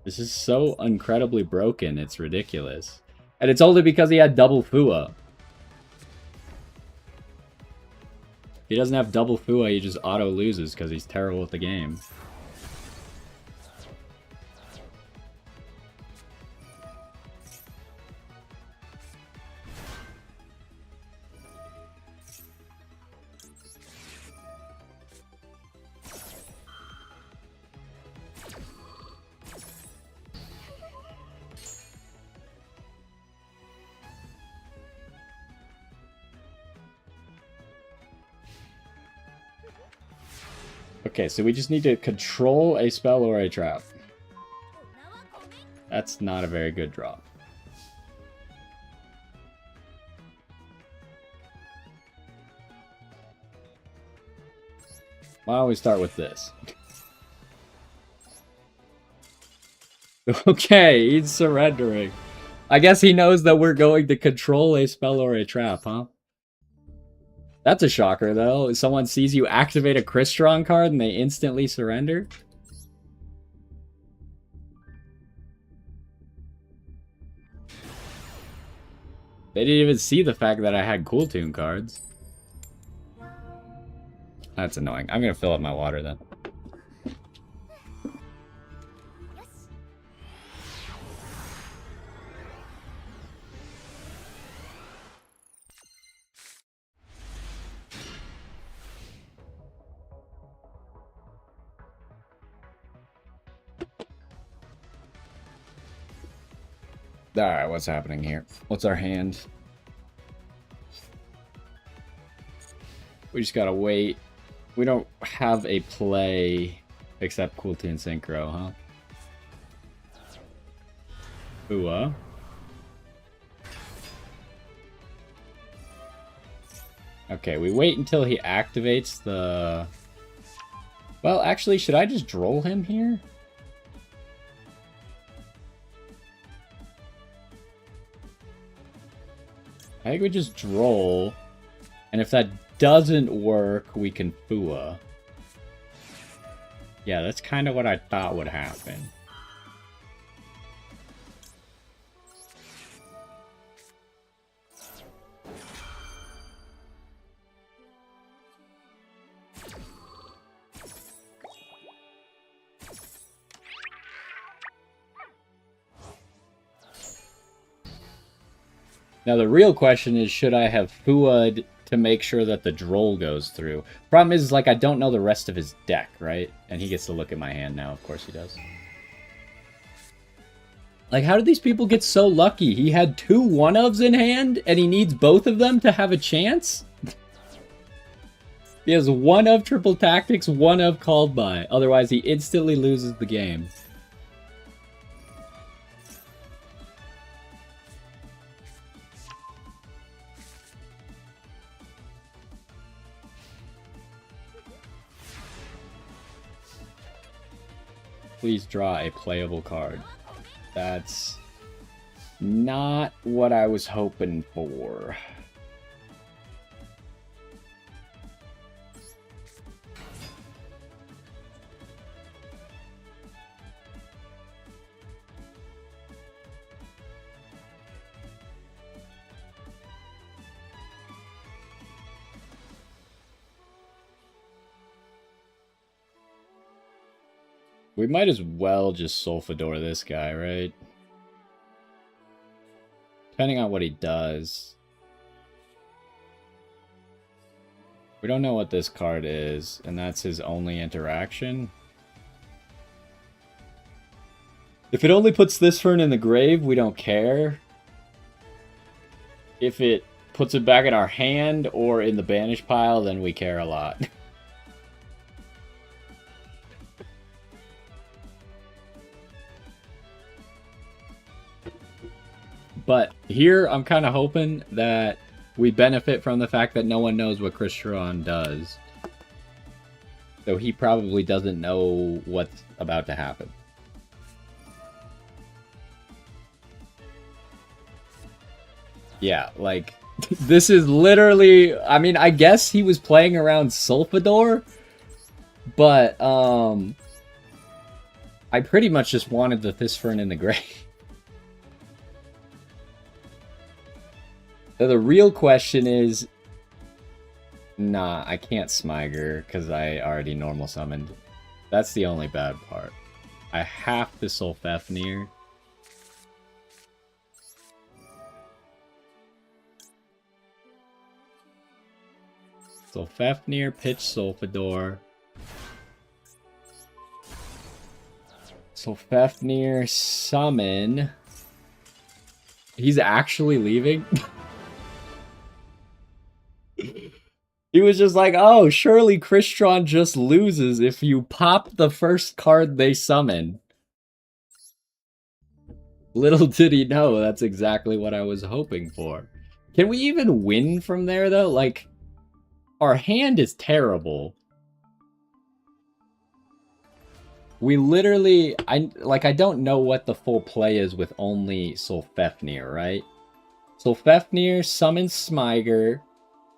This is so incredibly broken, it's ridiculous. And it's only because he had double Fua. If he doesn't have double Fua, he just auto loses because he's terrible at the game. Okay, so we just need to control a spell or a trap. That's not a very good draw. Why don't we start with this? Okay, he's surrendering. I guess he knows that we're going to control a spell or a trap, huh? That's a shocker, though. Someone sees you activate a Crystron card and they instantly surrender? They didn't even see the fact that I had Cool Tune cards. That's annoying. I'm gonna fill up my water then. Alright, what's happening here? What's our hand? We just gotta wait. We don't have a play except Cool Tune Synchro, huh? Ooh, Okay, we wait until he activates the... Well, actually, should I just droll him here? I think we just droll, and if that doesn't work, we can Fua. Yeah, that's kind of what I thought would happen. Now the real question is, should I have Fua'd to make sure that the droll goes through? Problem is, like, I don't know the rest of his deck, right? And he gets to look at my hand now, of course he does. Like, how did these people get so lucky? He had 2 1-ofs in hand, and he needs both of them to have a chance? He has 1-of Triple Tactics, 1-of Called By. Otherwise, he instantly loses the game. Please draw a playable card. That's not what I was hoping for. We might as well just Solfador this guy, right? Depending on what he does. We don't know what this card is, and that's his only interaction. If it only puts this Fern in the grave, we don't care. If it puts it back in our hand or in the banish pile, then we care a lot. But here, I'm kind of hoping that we benefit from the fact that no one knows what Crystron does. So he probably doesn't know what's about to happen. Yeah, like, this is literally... I mean, I guess he was playing around Solfador, but, I pretty much just wanted the Thisfern in the grave. So the real question is... Nah, I can't Smiger, because I already normal summoned. That's the only bad part. I have to Solfafnir. Solfafnir, pitch Solfador. Solfafnir, summon. He's actually leaving? He was just like, oh, surely Crystron just loses if you pop the first card they summon. Little did he know, that's exactly what I was hoping for. Can we even win from there, though? Like, our hand is terrible. We literally, I don't know what the full play is with only Sulfefnir, right? Sulfefnir summons Smyger,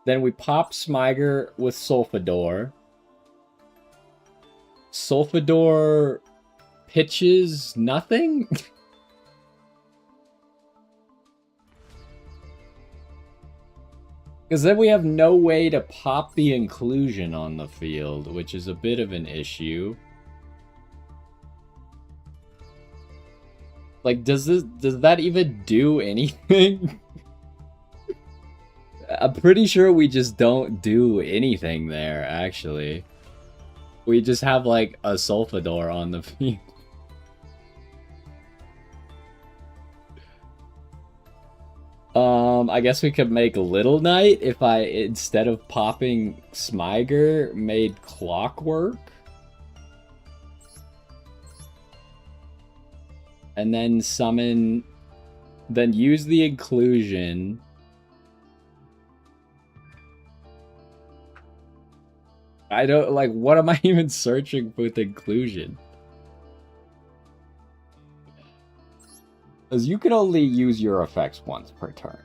then we pop Smyger with Sulfador. Sulfador pitches nothing? Because then we have no way to pop the inclusion on the field, which is a bit of an issue. Like, does that even do anything? I'm pretty sure we just don't do anything there, actually. We just have, like, a Sulfador on the field. I guess we could make Little Knight if I, instead of popping Smyger, made Clockwork. And then summon, then use the inclusion. I don't, like, what am I even searching with inclusion? Because you can only use your effects once per turn.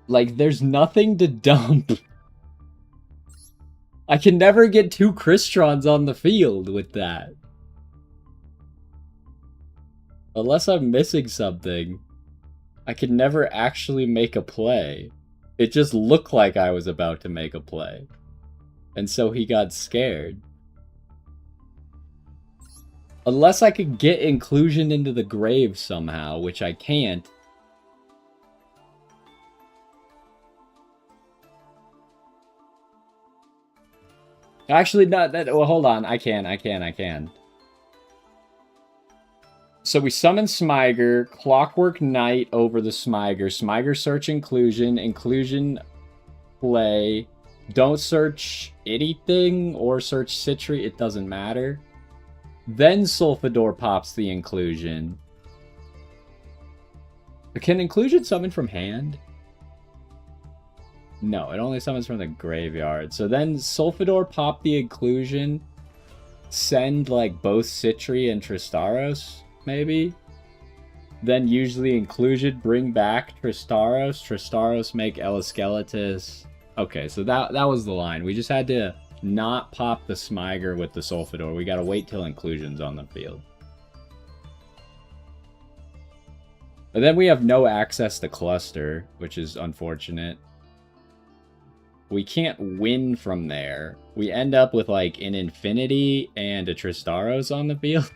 Like, there's nothing to dump. I can never get 2 Crystrons on the field with that. Unless I'm missing something, I can never actually make a play. It just looked like I was about to make a play. And so he got scared. Unless I could get inclusion into the grave somehow, which I can't. Actually, not that. Well, hold on. I can. So we summon Smyger, Clockwork Knight over the Smyger. Smyger search inclusion, inclusion play. Don't search anything or search Citri, it doesn't matter. Then Sulfador pops the inclusion. Can inclusion summon from hand? No, it only summons from the graveyard. So then Sulfador pop the inclusion. Send like both Citri and Tristaros, maybe? Then usually inclusion, bring back Tristaros. Tristaros make Elasceletus. Okay, so that was the line. We just had to not pop the Smyger with the Sulfador. We gotta wait till inclusion's on the field. But then we have no access to cluster, which is unfortunate. We can't win from there. We end up with like an Infinity and a Tristaros on the field.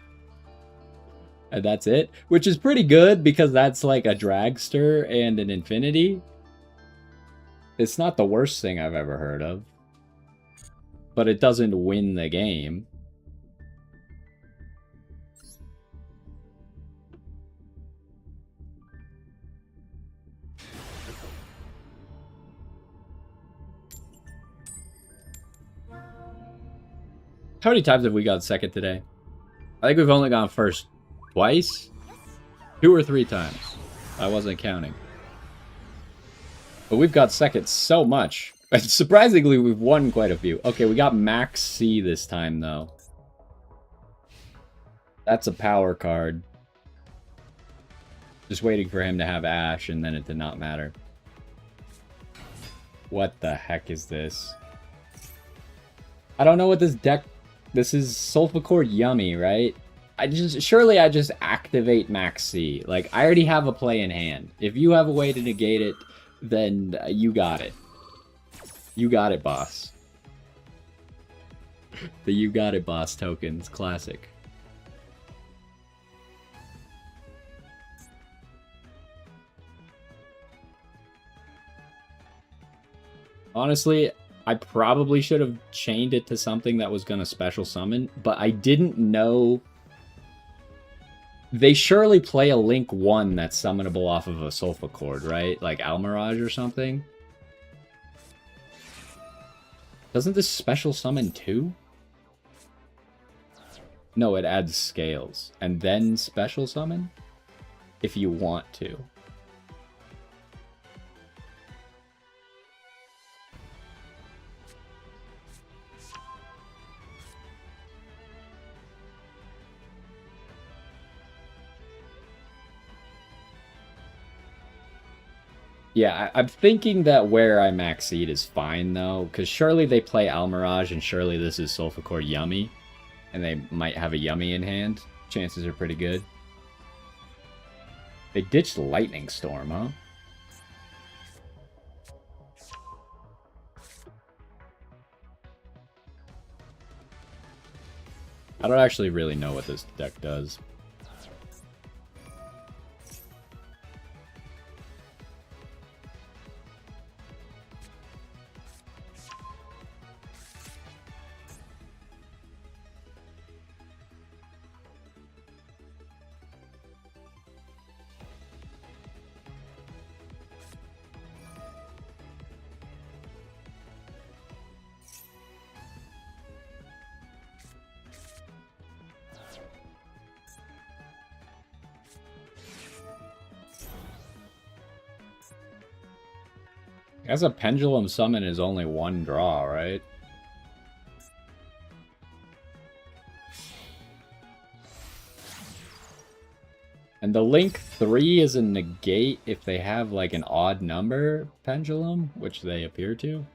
And that's it. Which is pretty good because that's like a Dragster and an Infinity. It's not the worst thing I've ever heard of. But it doesn't win the game. How many times have we got second today? I think we've only gone first twice? 2 or 3 times. I wasn't counting. But we've got second so much. Surprisingly, we've won quite a few. Okay, we got Max C this time, though. That's a power card. Just waiting for him to have Ash, and then it did not matter. What the heck is this? I don't know what this deck... This is Sulfur Yummy, right? Surely I just activate Max C. Like, I already have a play in hand. If you have a way to negate it, then you got it. You got it, boss. The you got it, boss tokens. Classic. Honestly, I probably should have chained it to something that was going to special summon, but I didn't know... They surely play a Link 1 that's summonable off of a Sulfur Cord, right? Like Almirage or something? Doesn't this special summon too? No, it adds scales. And then special summon? If you want to. Yeah, I'm thinking that where I max seed is fine, though, because surely they play Almirage, and surely this is Sulfur Yummy, and they might have a Yummy in hand. Chances are pretty good. They ditched Lightning Storm, huh? I don't actually really know what this deck does. As a Pendulum Summon is only one draw, right? And the Link 3 is a negate if they have like an odd number Pendulum, which they appear to.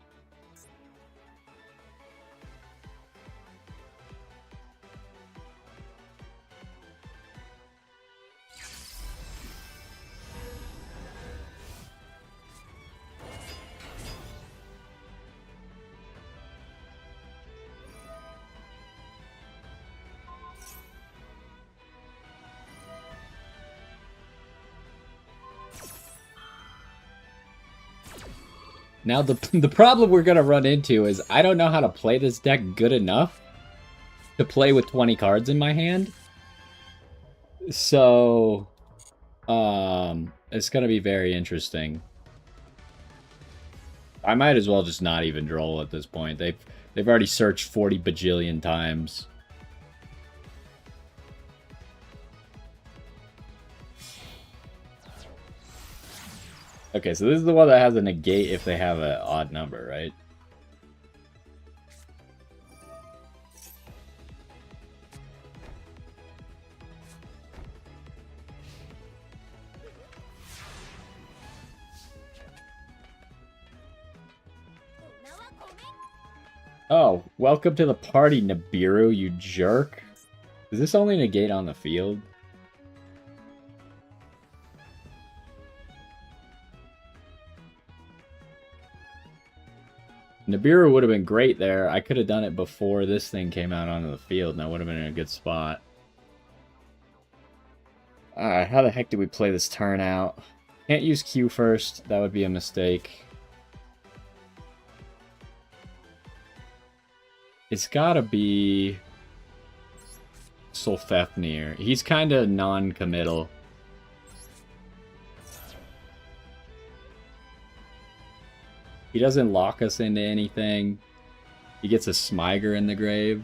Now, the problem we're going to run into is I don't know how to play this deck good enough to play with 20 cards in my hand. So, it's going to be very interesting. I might as well just not even droll at this point. They've already searched 40 bajillion times. Okay, so this is the one that has a negate if they have an odd number, right? Oh, welcome to the party, Nibiru, you jerk. Does this only negate on the field? Nibiru would have been great there. I could have done it before this thing came out onto the field, and I would have been in a good spot. Alright, how the heck do we play this turn out? Can't use Q first. That would be a mistake. It's gotta be Solfefnir. He's kind of non-committal. He doesn't lock us into anything. He gets a Smiger in the grave.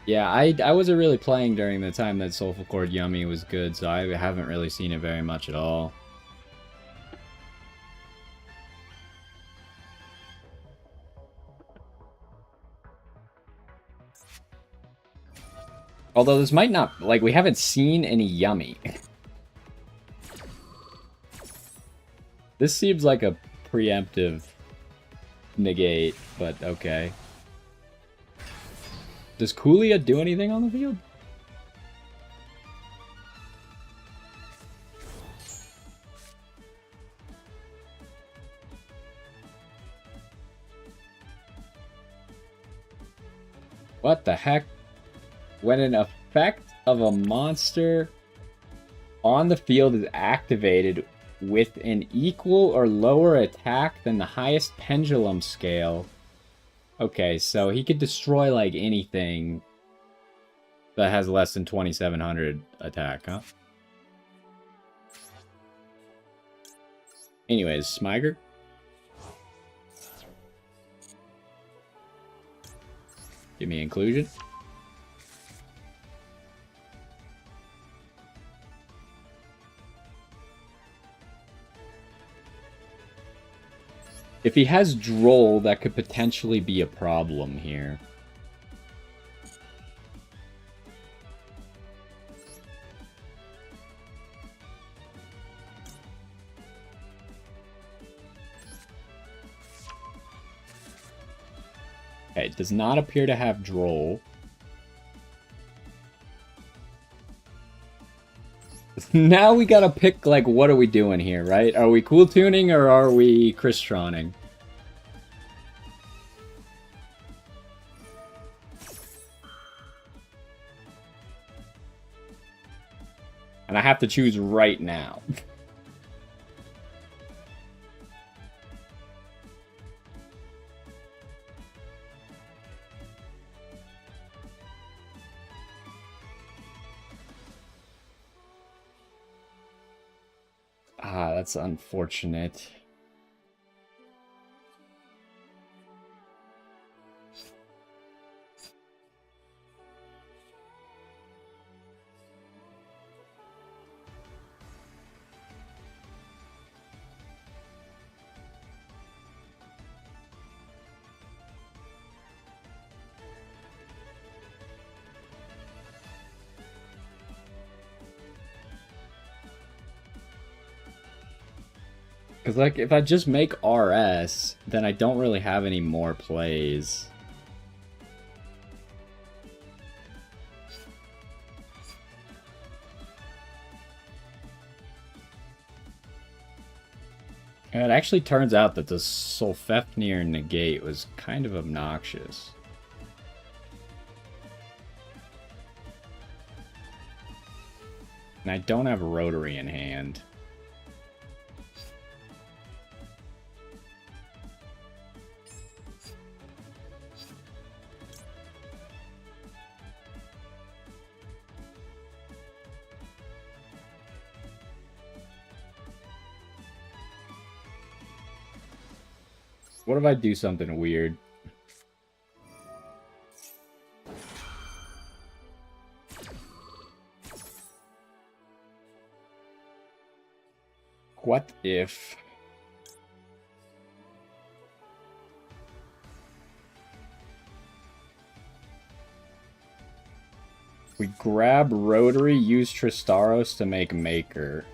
Yeah, I wasn't really playing during the time that Soulful Cord Yummy was good, so I haven't really seen it very much at all. Although this might not, like, we haven't seen any Yummy. This seems like a preemptive negate, but okay. Does Coolia do anything on the field? What the heck? When an effect of a monster on the field is activated with an equal or lower attack than the highest pendulum scale. Okay, so he could destroy like anything that has less than 2700 attack, huh? Anyways, Smiger. Give me inclusion. If he has Droll, that could potentially be a problem here. Okay, it does not appear to have Droll. Now we gotta pick, like, what are we doing here, right? Are we cool tuning or are we Crystroning? And I have to choose right now. Ah, that's unfortunate. Because, like, if I just make RS, then I don't really have any more plays. And it actually turns out that the Solfefnir negate was kind of obnoxious. And I don't have Rotary in hand. What if I do something weird? What if... we grab Rotary, use Tristaros to make Maker.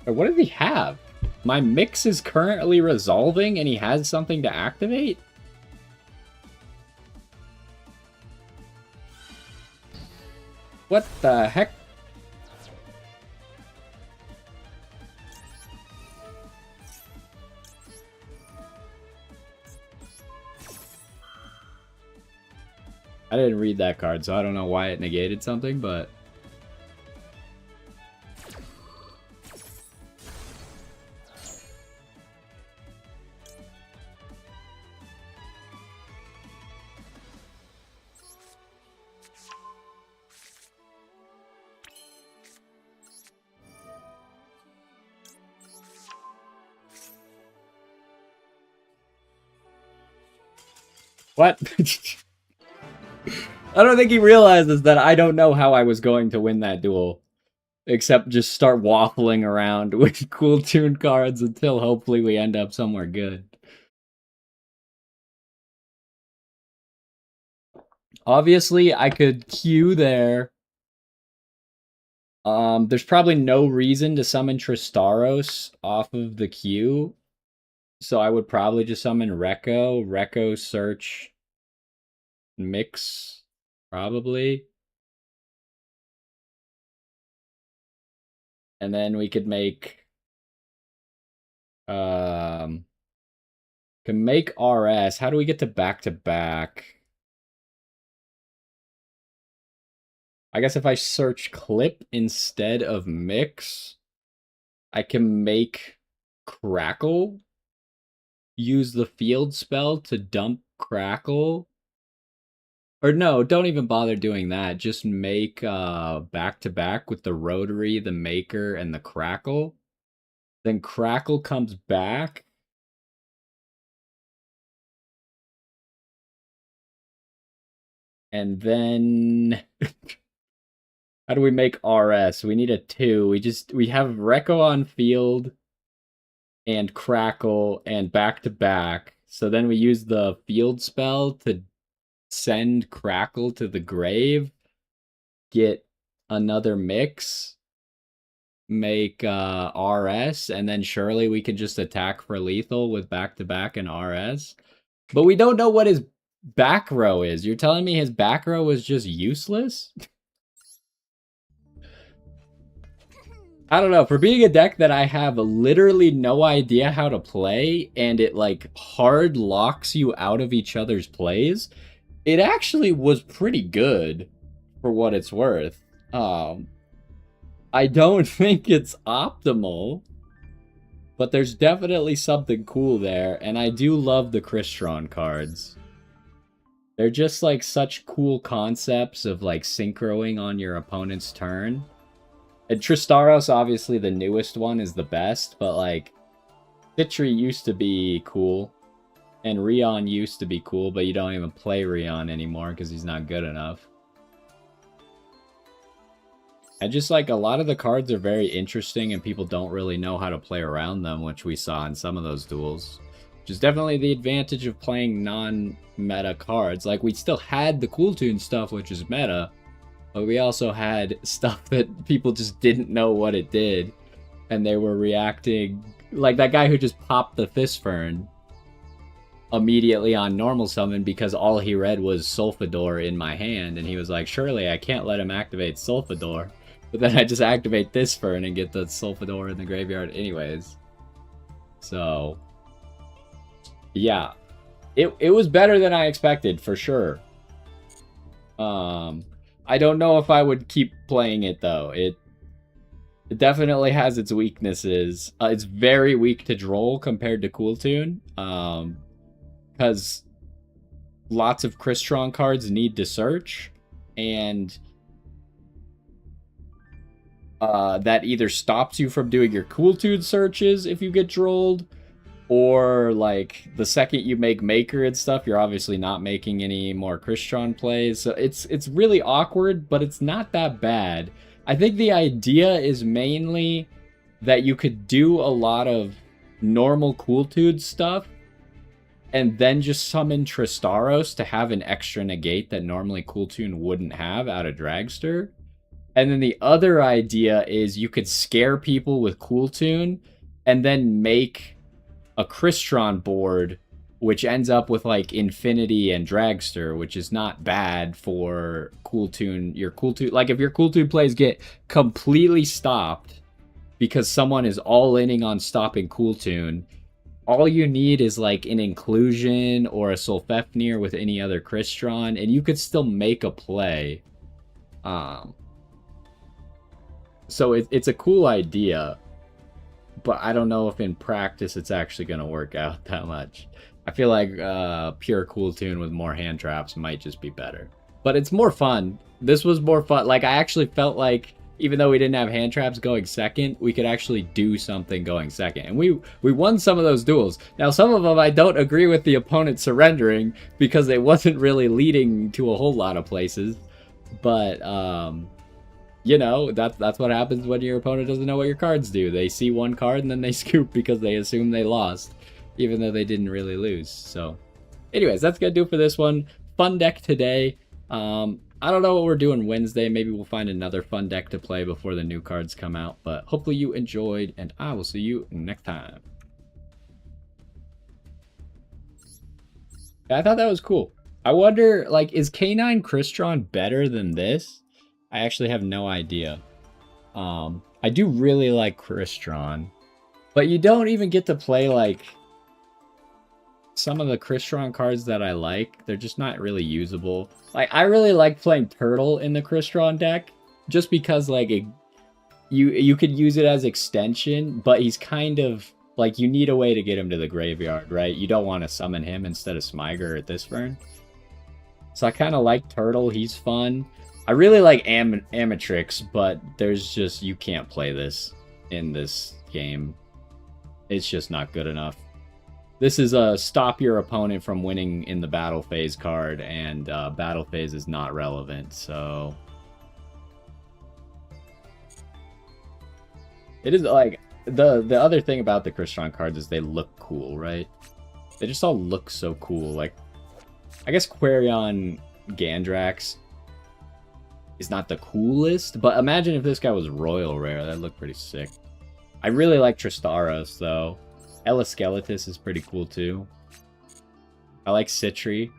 What does he have? My mix is currently resolving and he has something to activate? What the heck? I didn't read that card, so I don't know why it negated something, but... What? I don't think he realizes that I don't know how I was going to win that duel. Except just start waffling around with cool tune cards until hopefully we end up somewhere good. Obviously, I could queue there. There's probably no reason to summon Tristaros off of the queue. So I would probably just summon Rekko, search, mix, probably. And then we could make... can make RS. How do we get to back-to-back? I guess if I search clip instead of mix, I can make Crackle use the field spell to dump Crackle. Or no, don't even bother doing that. Just make back-to-back with the Rotary, the Maker, and the Crackle. Then Crackle comes back. And then how do we make RS? We need a 2. We have Rekko on field and Crackle and back-to-back. So then we use the field spell to send Crackle to the grave, get another mix, make RS, and then surely we can just attack for lethal with back-to-back and RS. But we don't know what his back row is. You're telling me his back row was just useless? I don't know. For being a deck that I have literally no idea how to play, and it like hard locks you out of each other's plays, it actually was pretty good for what it's worth. I don't think it's optimal, but there's definitely something cool there, and I do love the Crystron cards. They're just like such cool concepts of like synchroing on your opponent's turn. And Tristaros, obviously the newest one, is the best, but like Citri used to be cool, and Rion used to be cool, but you don't even play Rion anymore because he's not good enough. And just like a lot of the cards are very interesting and people don't really know how to play around them, which we saw in some of those duels. Which is definitely the advantage of playing non-meta cards. Like, we still had the Cool Tune stuff, which is meta, but we also had stuff that people just didn't know what it did, and they were reacting... Like that guy who just popped the Fistfern immediately on normal summon because all he read was Sulfador in my hand, and he was like, surely I can't let him activate Sulfador. But then I just activate this Fern and get the Sulfador in the graveyard anyways. So... yeah, it was better than I expected, for sure. I don't know if I would keep playing it, though. It definitely has its weaknesses. It's very weak to Droll compared to Cool Tune, because lots of Crystron cards need to search, and that either stops you from doing your Cool Tune searches if you get Drolled, or, like, the second you make Maker and stuff, you're obviously not making any more Crystron plays. So it's really awkward, but it's not that bad. I think the idea is mainly that you could do a lot of normal Cool Tune stuff, and then just summon Tristaros to have an extra negate that normally Cool Tune wouldn't have out of Dragster. And then the other idea is you could scare people with Cool Tune, and then make a Crystron board, which ends up with like Infinity and Dragster, which is not bad for Cool Tune. Your Cool Tune, like if your Cool Tune plays get completely stopped because someone is all-inning on stopping Cool Tune, all you need is like an Inclusion or a Sulfefnir with any other Crystron, and you could still make a play. So it's a cool idea, but I don't know if in practice it's actually going to work out that much. I feel like pure Cool Tune with more hand traps might just be better. But it's more fun. This was more fun. Like, I actually felt like, even though we didn't have hand traps going second, we could actually do something going second. And we won some of those duels. Now, some of them I don't agree with the opponent surrendering, because it wasn't really leading to a whole lot of places. But, you know, that's what happens when your opponent doesn't know what your cards do. They see one card and then they scoop because they assume they lost, even though they didn't really lose. So, anyways, that's gonna do it for this one. Fun deck today. I don't know what we're doing Wednesday. Maybe we'll find another fun deck to play before the new cards come out. But hopefully you enjoyed, and I will see you next time. I thought that was cool. I wonder, like, is K9 Crystron better than this? I actually have no idea. I do really like Crystron, but you don't even get to play, like, some of the Crystron cards that I like. They're just not really usable. Like, I really like playing Turtle in the Crystron deck, just because, like, you could use it as extension, but he's kind of, like, you need a way to get him to the graveyard, right? You don't want to summon him instead of Smiger at this turn. So I kind of like Turtle. He's fun. I really like Amatrix, but there's just... You can't play this in this game. It's just not good enough. This is a stop your opponent from winning in the battle phase card, and battle phase is not relevant, so... It is, like... The other thing about the Crystron cards is they look cool, right? They just all look so cool. Like, I guess Quarion Gandrax is not the coolest, but imagine if this guy was Royal Rare. That'd look pretty sick. I really like Tristaros, though. Elasceletus is pretty cool, too. I like Citri.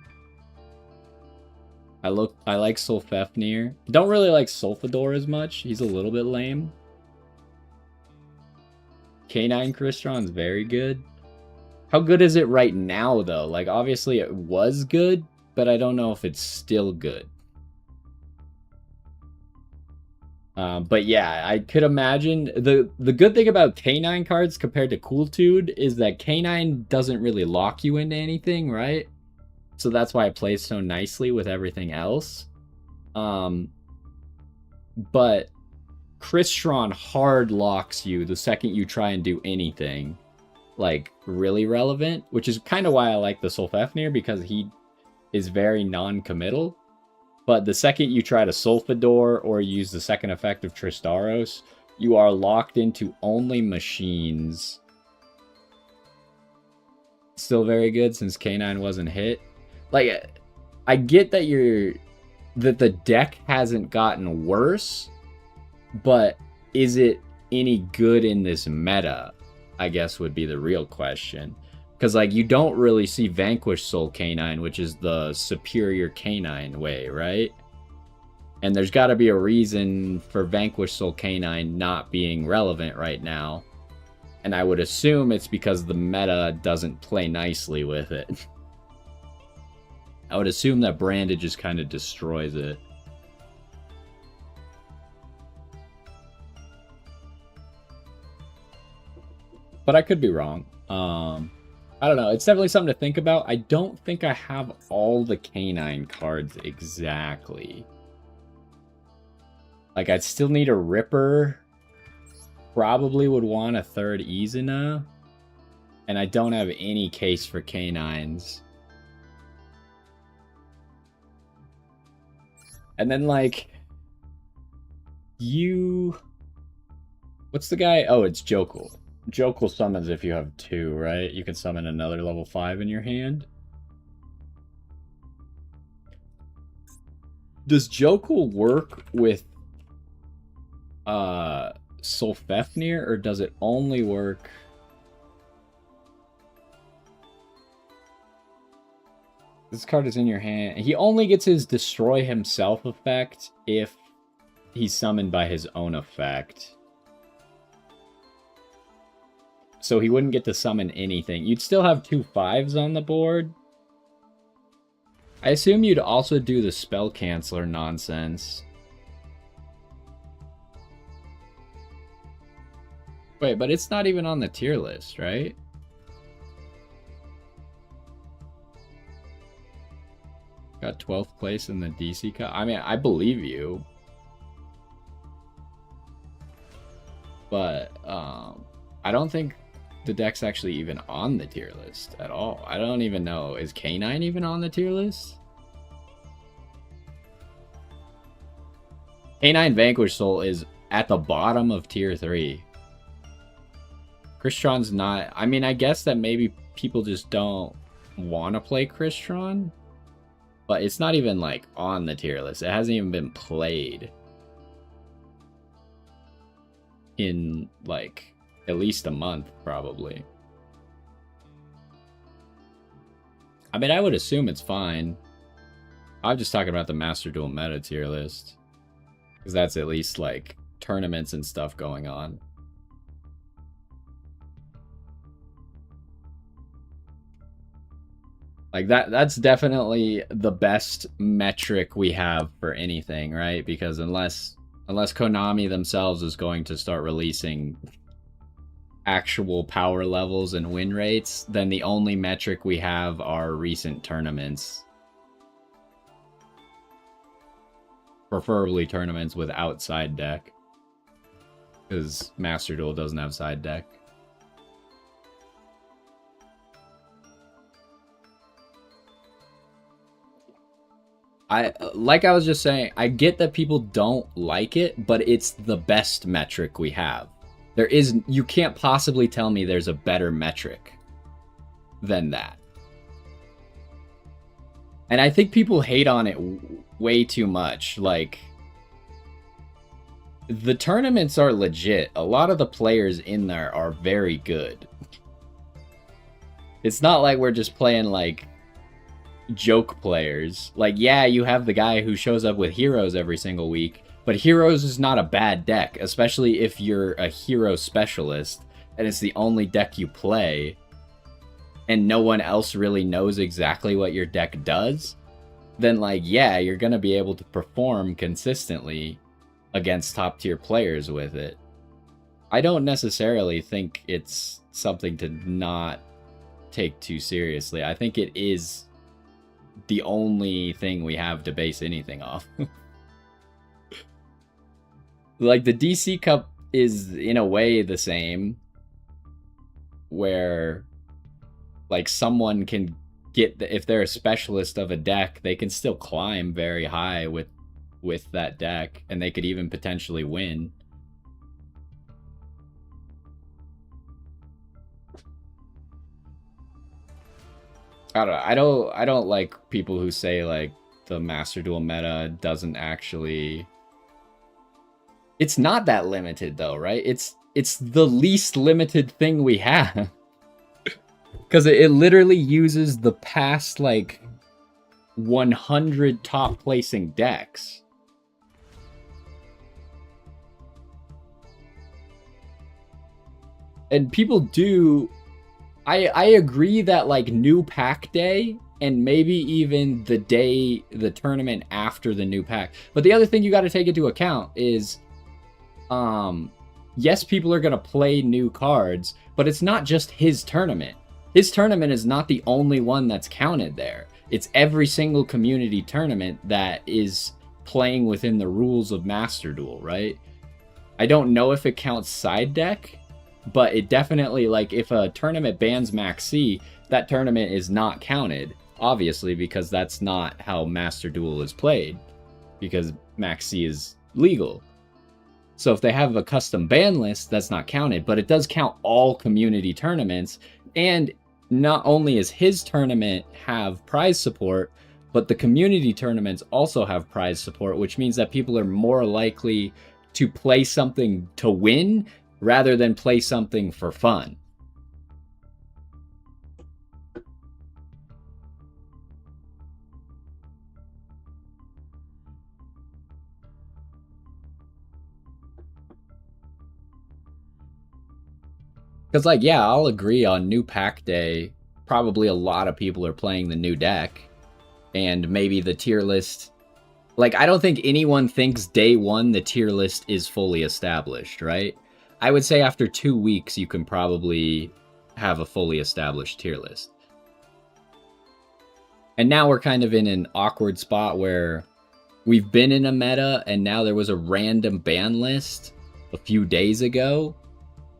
I like Sulfefnir. Don't really like Sulfador as much. He's a little bit lame. K9 Crystron's very good. How good is it right now, though? Like, obviously it was good, but I don't know if it's still good. But yeah, I could imagine... The good thing about K9 cards compared to Cooltude is that K9 doesn't really lock you into anything, right? So that's why it plays so nicely with everything else. But Crystron hard locks you the second you try and do anything, like, really relevant, which is kind of why I like the Sulfefnir, because he is very non-committal. But the second you try to Sulfador or use the second effect of Tristaros, you are locked into only machines. Still very good since K9 wasn't hit. Like, I get that that the deck hasn't gotten worse, but is it any good in this meta, I guess would be the real question. Because, like, you don't really see Vanquish Soul K9, which is the superior K9 way, right? And there's got to be a reason for Vanquish Soul K9 not being relevant right now. And I would assume it's because the meta doesn't play nicely with it. I would assume that Branded just kind of destroys it. But I could be wrong. I don't know. It's definitely something to think about. I don't think I have all the K9 cards exactly. Like, I'd still need a Ripper. Probably would want a third Izuna. And I don't have any case for K9s. And then, like... What's the guy? Oh, it's Jokul. Jokul summons if you have 2, right? You can summon another level 5 in your hand. Does Jokul work with Sulfefnir, or does it only work... This card is in your hand. He only gets his Destroy Himself effect if he's summoned by his own effect. So he wouldn't get to summon anything. You'd still have 2 5s on the board. I assume you'd also do the Spell Canceller nonsense. Wait, but it's not even on the tier list, right? Got 12th place in the DC Cup. I mean, I believe you. But, I don't think the deck's actually even on the tier list at all. I don't even know. Is K9 even on the tier list? K9 Vanquish Soul is at the bottom of tier 3. Crystron's not... I mean, I guess that maybe people just don't want to play Crystron. But it's not even, like, on the tier list. It hasn't even been played in, like... at least a month, probably. I mean, I would assume it's fine. I'm just talking about the Master Duel meta tier list. Because that's at least, like, tournaments and stuff going on. Like, that's definitely the best metric we have for anything, right? Because unless Konami themselves is going to start releasing actual power levels and win rates, then the only metric we have are recent tournaments. Preferably tournaments with outside deck. Because Master Duel doesn't have side deck. Like I was just saying, I get that people don't like it, but it's the best metric we have. You can't possibly tell me there's a better metric than that. And I think people hate on it way too much. Like, the tournaments are legit. A lot of the players in there are very good. It's not like we're just playing, like, joke players. Like, yeah, you have the guy who shows up with heroes every single week, but heroes is not a bad deck, especially if you're a hero specialist and it's the only deck you play and no one else really knows exactly what your deck does. Then, like, yeah, you're gonna be able to perform consistently against top tier players with it. I don't necessarily think it's something to not take too seriously. I think it is the only thing we have to base anything off. Like, the DC Cup is in a way the same, where like someone can get if they're a specialist of a deck, they can still climb very high with that deck, and they could even potentially win. I don't like people who say like the Master Duel meta doesn't actually. It's not that limited though, right? It's the least limited thing we have. Because it literally uses the past like 100 top placing decks. And people do. I agree that like new pack day and maybe even the tournament after the new pack. But the other thing you got to take into account is, yes, people are going to play new cards, but it's not just his tournament. His tournament is not the only one that's counted there. It's every single community tournament that is playing within the rules of Master Duel, right? I don't know if it counts side deck, but it definitely, like, if a tournament bans Max C, that tournament is not counted, obviously, because that's not how Master Duel is played, because Max C is legal. So if they have a custom ban list, that's not counted, but it does count all community tournaments, and not only is his tournament have prize support, but the community tournaments also have prize support, which means that people are more likely to play something to win rather than play something for fun. Because, like, yeah, I'll agree on new pack day, probably a lot of people are playing the new deck, and maybe the tier list. Like, I don't think anyone thinks day one the tier list is fully established, right? I would say after 2 weeks, you can probably have a fully established tier list. And now we're kind of in an awkward spot where we've been in a meta, and now there was a random ban list a few days ago,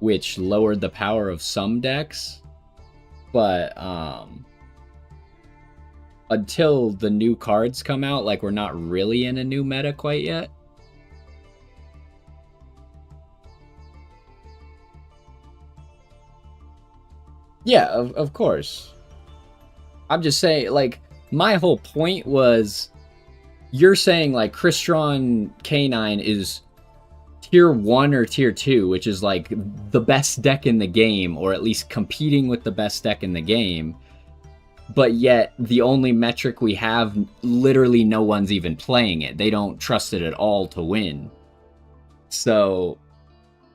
which lowered the power of some decks. But until the new cards come out, like, we're not really in a new meta quite yet. Yeah, of course. I'm just saying, like, my whole point was, you're saying, like, Crystron K9 is tier 1 or tier 2, which is, like, the best deck in the game, or at least competing with the best deck in the game. But yet, the only metric we have, literally no one's even playing it. They don't trust it at all to win. So,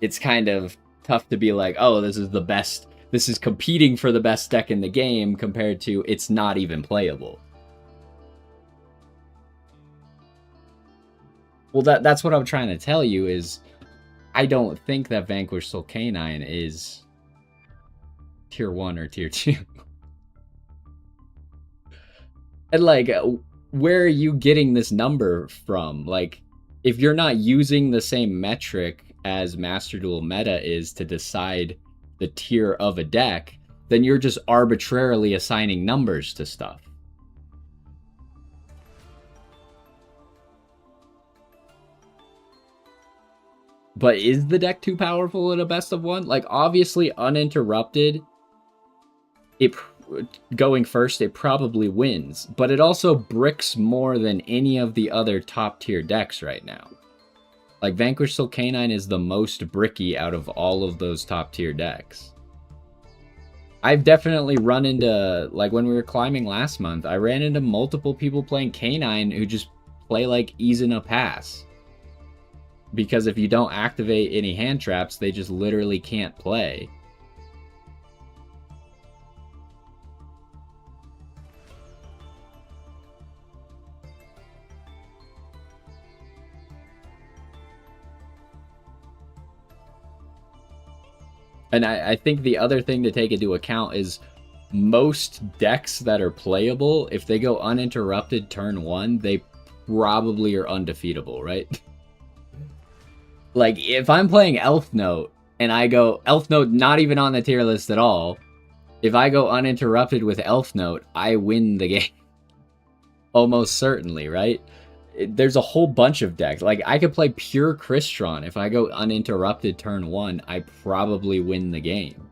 it's kind of tough to be like, oh, this is the best. This is competing for the best deck in the game compared to it's not even playable. Well, that's what I'm trying to tell you is I don't think that Vanquish Soul Canine is tier 1 or tier 2. And like, where are you getting this number from? Like, if you're not using the same metric as Master Duel meta is to decide the tier of a deck, then you're just arbitrarily assigning numbers to stuff. But is the deck too powerful in a best of one? Like, obviously, uninterrupted, going first, it probably wins. But it also bricks more than any of the other top tier decks right now. Like, Vanquish Soul Canine is the most bricky out of all of those top tier decks. I've definitely run into, like, when we were climbing last month, I ran into multiple people playing Canine who just play like Ease in a Pass. Because if you don't activate any hand traps, they just literally can't play. And I think the other thing to take into account is most decks that are playable, if they go uninterrupted turn 1, they probably are undefeatable, right? Like, if I'm playing Elf Note, and I go, Elf Note not even on the tier list at all, if I go uninterrupted with Elf Note, I win the game. Almost certainly, right? There's a whole bunch of decks. Like, I could play pure Crystron. If I go uninterrupted turn 1, I probably win the game.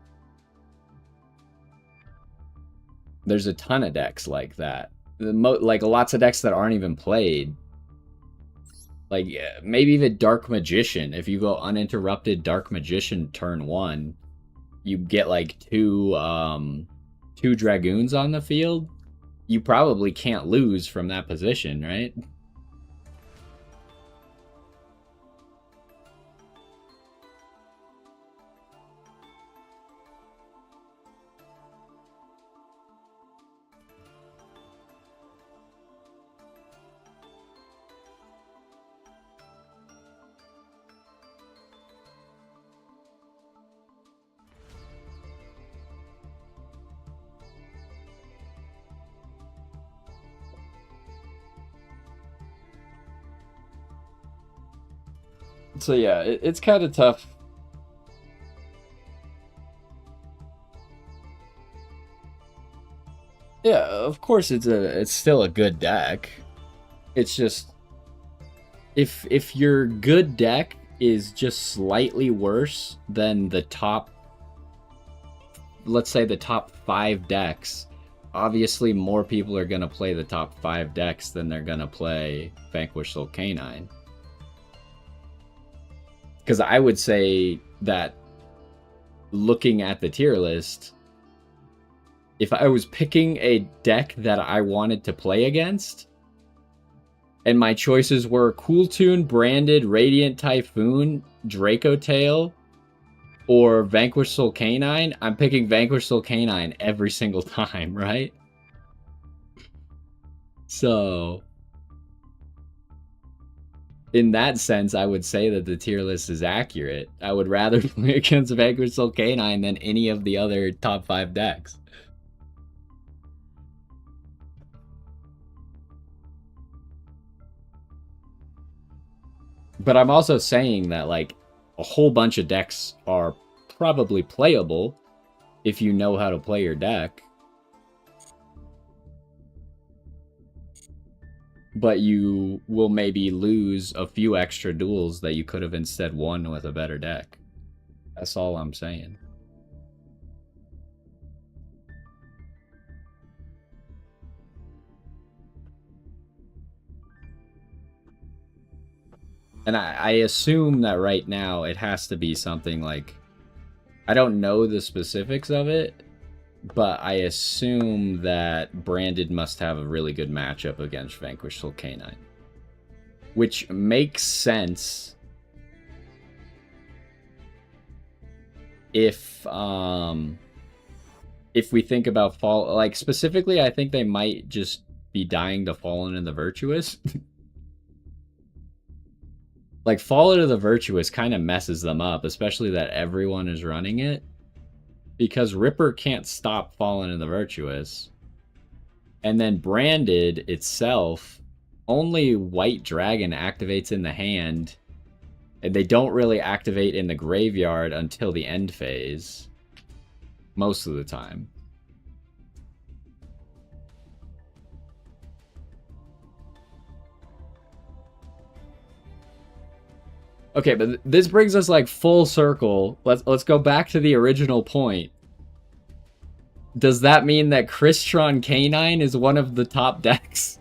There's a ton of decks like that. Like, lots of decks that aren't even played. Like, maybe even Dark Magician. If you go uninterrupted Dark Magician turn 1, you get, like, two Dragoons on the field. You probably can't lose from that position, right? So yeah, it's kind of tough. Yeah, of course it's still a good deck. It's just if your good deck is just slightly worse than the top, let's say the top 5 decks, obviously more people are going to play the top 5 decks than they're going to play Vanquish Soul Canine. Because I would say that looking at the tier list, if I was picking a deck that I wanted to play against, and my choices were Cool Tune, Branded, Radiant Typhoon, Draco Tail, or Vanquish Soul Canine, I'm picking Vanquish Soul Canine every single time, right? So, in that sense, I would say that the tier list is accurate. I would rather play against Vanquish Soul Canine than any of the other top 5 decks. But I'm also saying that, like, a whole bunch of decks are probably playable if you know how to play your deck. But you will maybe lose a few extra duels that you could have instead won with a better deck. That's all I'm saying. And I assume that right now it has to be something like, I don't know the specifics of it, but I assume that Branded must have a really good matchup against Vanquish Soul Canine. Which makes sense if we think about Fall, like specifically, I think they might just be dying to Fallen and the Virtuous. Like, Fall into the Virtuous kind of messes them up, especially that everyone is running it. because Ripper can't stop Fallen in the Virtuous. And then Branded itself, only White Dragon activates in the hand, and they don't really activate in the graveyard until the end phase. Most of the time. Okay, but this brings us like full circle. Let's go back to the original point. Does that mean that Crystron Canine is one of the top decks?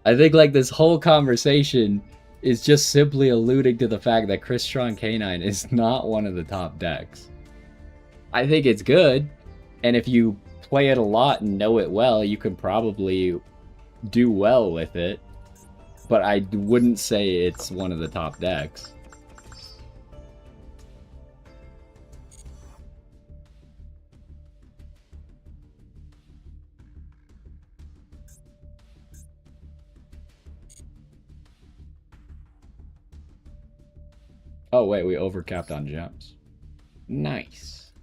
I think like this whole conversation is just simply alluding to the fact that Crystron Canine is not one of the top decks. I think it's good, and if you play it a lot and know it well, you can probably do well with it. But I wouldn't say it's one of the top decks. Oh wait, we overcapped on gems. Nice.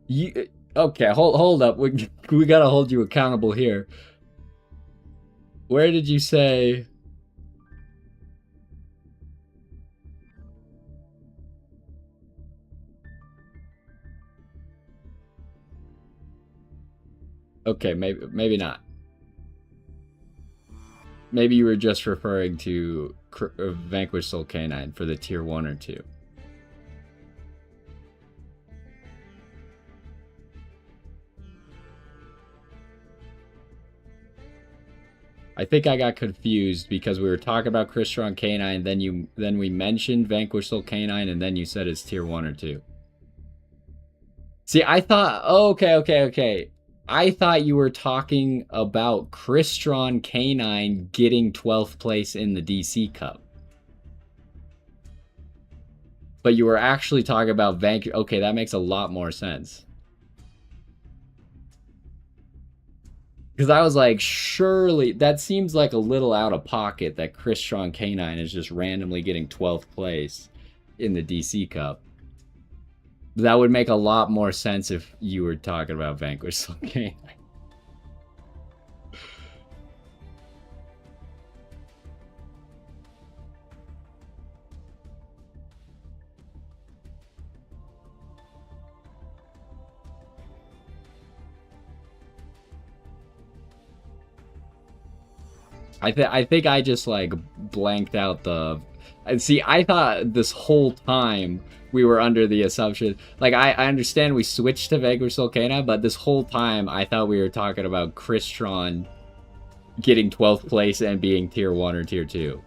You okay? Hold up. We gotta hold you accountable here. Where did you say? Okay, maybe not. Maybe you were just referring to Vanquish Soul Canine for the tier 1 or 2. I think I got confused because we were talking about Crystron Canine, then we mentioned Vanquish Soul Canine, and then you said it's tier 1 or 2. See, I thought, oh, okay. I thought you were talking about Crystron Canine getting 12th place in the DC Cup. But you were actually talking about Vanquish. Okay, that makes a lot more sense. Because I was like, surely, that seems like a little out of pocket that Crystron Canine is just randomly getting 12th place in the DC Cup. That would make a lot more sense if you were talking about Vanquish Soul Canine. I think I just like blanked out the. See, I thought this whole time we were under the assumption. Like I understand we switched to Vanquish Soul Canine, but this whole time I thought we were talking about Crystron getting 12th place and being tier 1 or tier 2.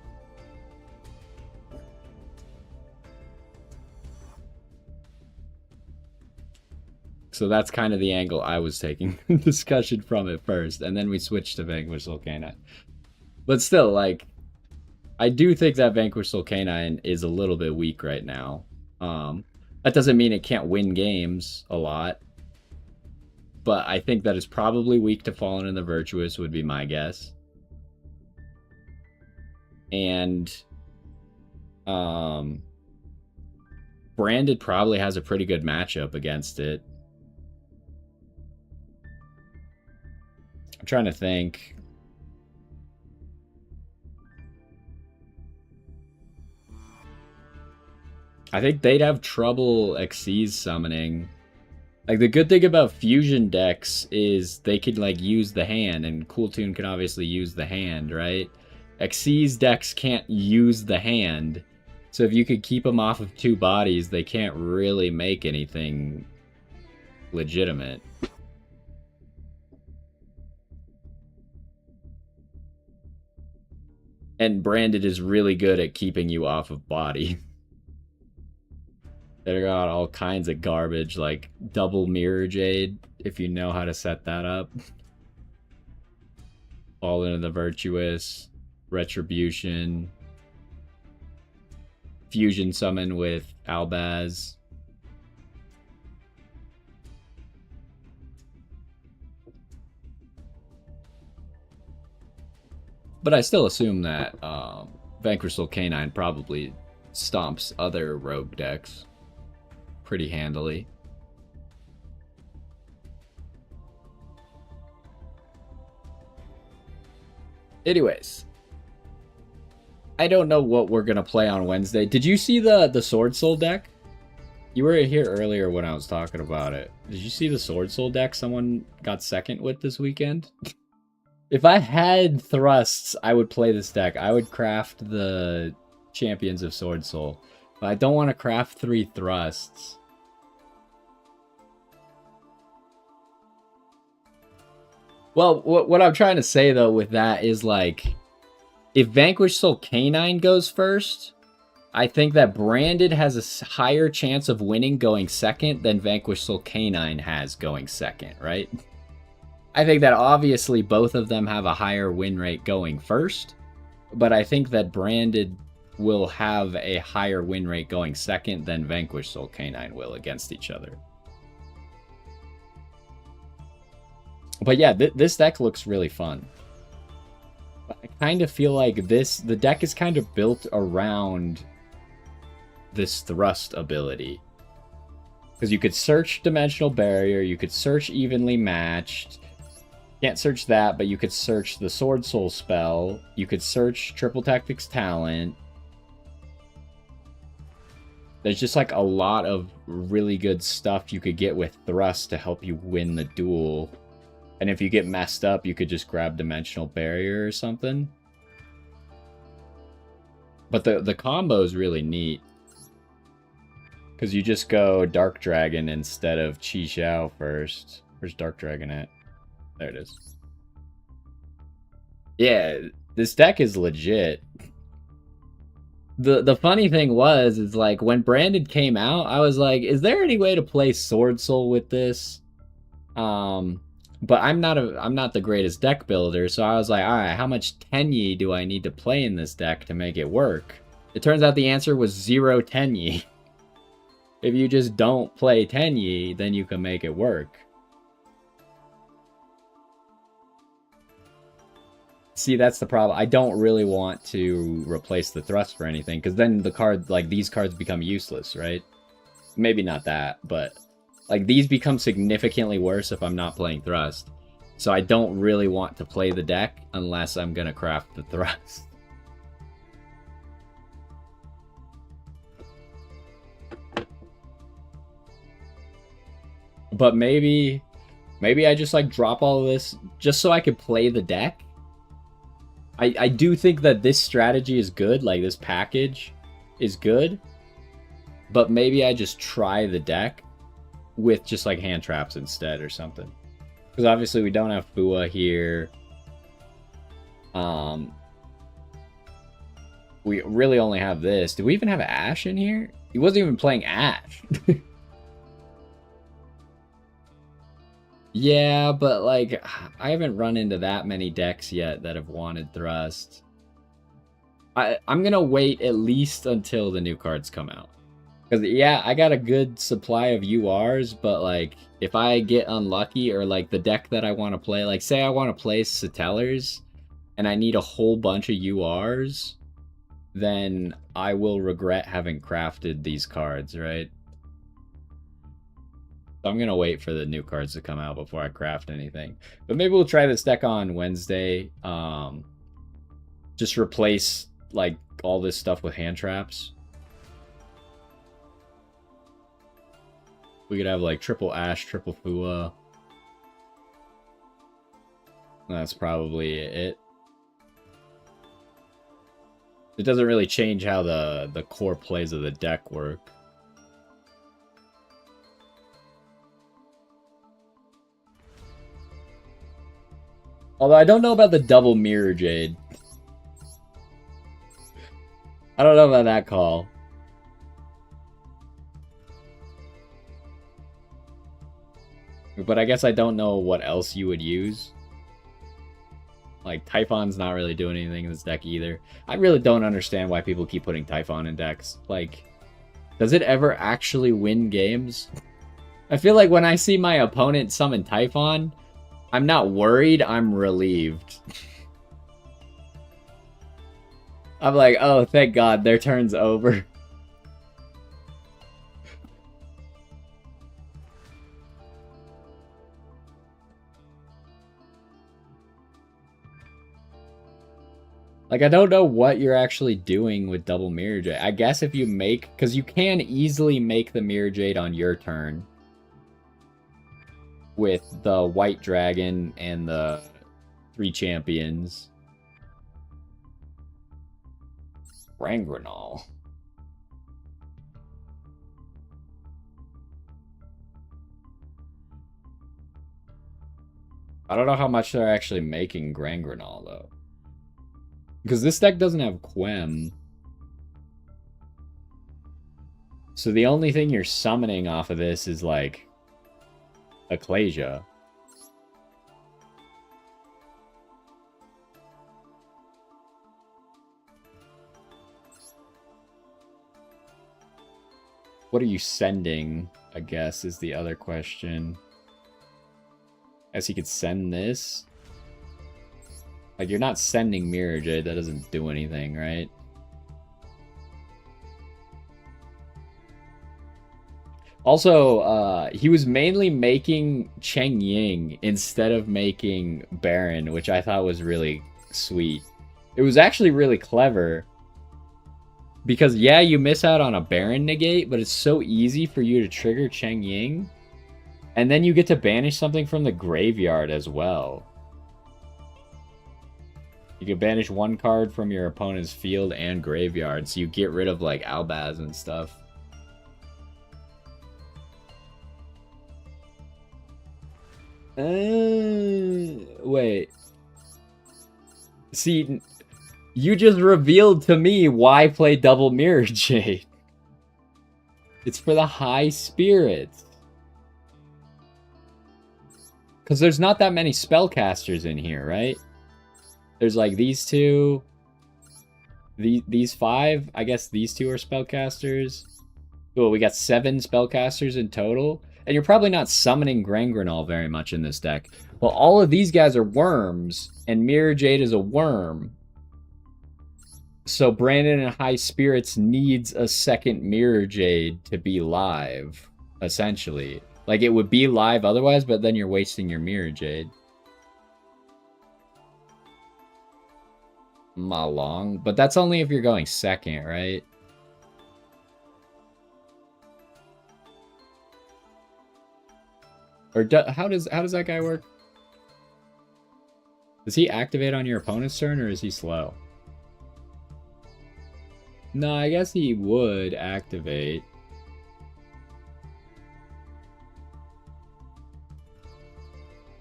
So that's kind of the angle I was taking discussion from at first, and then we switched to Vanquish Soul Canine. But still, like, I do think that Vanquish Soul Canine is a little bit weak right now. That doesn't mean it can't win games a lot. But I think that it's probably weak to Fallen in the Virtuous would be my guess. And Branded probably has a pretty good matchup against it. I'm trying to think. I think they'd have trouble Xyz summoning. Like, the good thing about fusion decks is they could, like, use the hand, and Cool Tune can obviously use the hand, right? Xyz decks can't use the hand, so if you could keep them off of 2 bodies, they can't really make anything legitimate. And Branded is really good at keeping you off of body. They got all kinds of garbage, like double Mirror Jade, if you know how to set that up. Fall into the Virtuous, Retribution, Fusion Summon with Albaz. But I still assume that Vanquish Soul Canine probably stomps other rogue decks pretty handily. Anyways, I don't know what we're gonna play on Wednesday. Did you see the Sword Soul deck? You were here earlier when I was talking about it. Did you see the Sword Soul deck someone got second with this weekend? If I had thrusts, I would play this deck. I would craft the Champions of Sword Soul. But I don't want to craft 3 thrusts. Well, what I'm trying to say, though, with that is, like, if Vanquish Soul Canine goes first, I think that Branded has a higher chance of winning going second than Vanquish Soul Canine has going second, right? I think that obviously both of them have a higher win rate going first, but I think that Branded will have a higher win rate going second than Vanquish Soul Canine will against each other. But yeah, this deck looks really fun. I kind of feel like the deck is kind of built around this thrust ability. Because you could search Dimensional Barrier, you could search Evenly Matched. Can't search that, but you could search the Sword Soul spell. You could search Triple Tactics Talent. There's just like a lot of really good stuff you could get with Thrust to help you win the duel. And if you get messed up, you could just grab Dimensional Barrier or something. But the combo is really neat. Because you just go Dark Dragon instead of Chi Xiao first. Where's Dark Dragon at? There it is. Yeah, this deck is legit. The funny thing is like when Branded came out, I was like, is there any way to play Sword Soul with this? But I'm not the greatest deck builder, so I was like, all right, how much Tenyi do I need to play in this deck to make it work? It turns out the answer was 0 Tenyi. If you just don't play Tenyi, then you can make it work. See, that's the problem. I don't really want to replace the thrust for anything, because then the card, like, these cards become useless, right? Maybe not that, but, like, these become significantly worse if I'm not playing thrust. So I don't really want to play the deck unless I'm gonna craft the thrust. But maybe I just, like, drop all of this just so I could play the deck. I do think that this strategy is good, like this package is good, but maybe I just try the deck with just like hand traps instead or something. Because obviously we don't have Fua here. We really only have this. Do we even have Ash in here? He wasn't even playing Ash. Yeah, but like, I haven't run into that many decks yet that have wanted Thrust. I'm gonna wait at least until the new cards come out. Because, yeah, I got a good supply of URs, but like, if I get unlucky or like the deck that I want to play, like say I want to play Satellars, and I need a whole bunch of URs, then I will regret having crafted these cards, right? I'm going to wait for the new cards to come out before I craft anything. But maybe we'll try this deck on Wednesday. Just replace, like, all this stuff with hand traps. We could have, like, triple Ash, triple Fua. That's probably it. It doesn't really change how the core plays of the deck work. Although I don't know about the double Mirror Jade. I don't know about that call. But I guess I don't know what else you would use. Like, Typhon's not really doing anything in this deck either. I really don't understand why people keep putting Typhon in decks. Like, does it ever actually win games? I feel like when I see my opponent summon Typhon, I'm not worried, I'm relieved. I'm like, oh, thank God, their turn's over. Like, I don't know what you're actually doing with double Mirror Jade. I guess if you make... Because you can easily make the Mirror Jade on your turn. With the White Dragon and the 3 champions. Rangrenal. I don't know how much they're actually making Rangrenal, though. Because this deck doesn't have Quem. So the only thing you're summoning off of this is, like, Ecclesia. What are you sending, I guess, is the other question. I guess you could send this. Like, you're not sending Mirror Jade, that doesn't do anything, right? Also, he was mainly making Cheng Ying instead of making Baron, which I thought was really sweet. It was actually really clever. Because, yeah, you miss out on a Baron negate, but it's so easy for you to trigger Cheng Ying. And then you get to banish something from the graveyard as well. You can banish one card from your opponent's field and graveyard, so you get rid of, like, Albaz and stuff. Wait. See, you just revealed to me why play double Mirror Jade. It's for the high spirits. Because there's not that many spellcasters in here, right? There's like these two. These 5. I guess these 2 are spellcasters. Well, we got 7 spellcasters in total. And you're probably not summoning Gangrenal very much in this deck. Well, all of these guys are worms, and Mirror Jade is a worm. So Brandon and High Spirits needs a second Mirror Jade to be live, essentially. Like, it would be live otherwise, but then you're wasting your Mirror Jade. Malong, but that's only if you're going second, right? Or how does that guy work? Does he activate on your opponent's turn, or is he slow? No, I guess he would activate.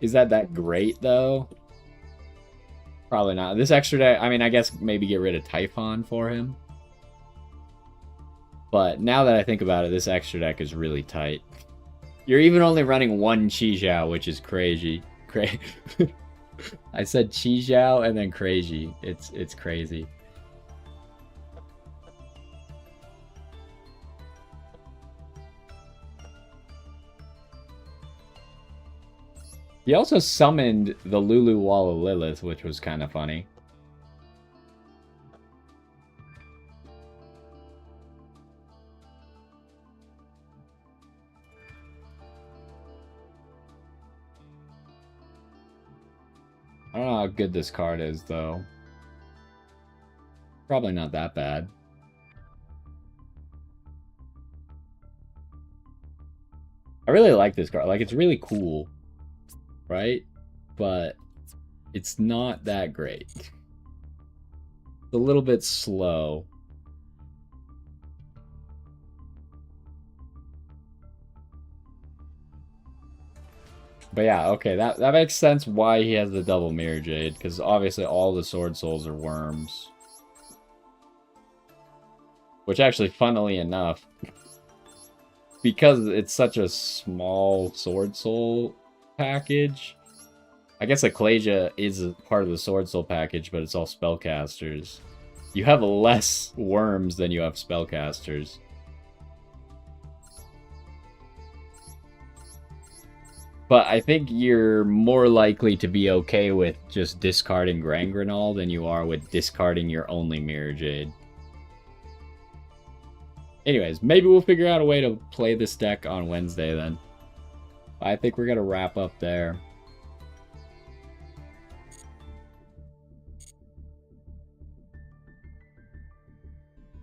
Is that great, though? Probably not. This extra deck, I mean, I guess maybe get rid of Typhon for him. But now that I think about it, this extra deck is really tight. You're even only running 1 Chi-Jiao, which is crazy. I said Chi-Jiao and then crazy. It's crazy. He also summoned the Lulu Wall of Lilith, which was kind of funny. I don't know how good this card is, though. Probably not that bad. I really like this card. Like, it's really cool. Right? But it's not that great. It's a little bit slow. But yeah, okay, that makes sense why he has the double Mirror Jade, because obviously all the Sword Souls are worms. Which actually, funnily enough, because it's such a small Sword Soul package, I guess Ecclesia is a part of the Sword Soul package, but it's all spellcasters. You have less worms than you have spellcasters. But I think you're more likely to be okay with just discarding Grangrenol than you are with discarding your only Mirror Jade. Anyways, maybe we'll figure out a way to play this deck on Wednesday then. I think we're going to wrap up there.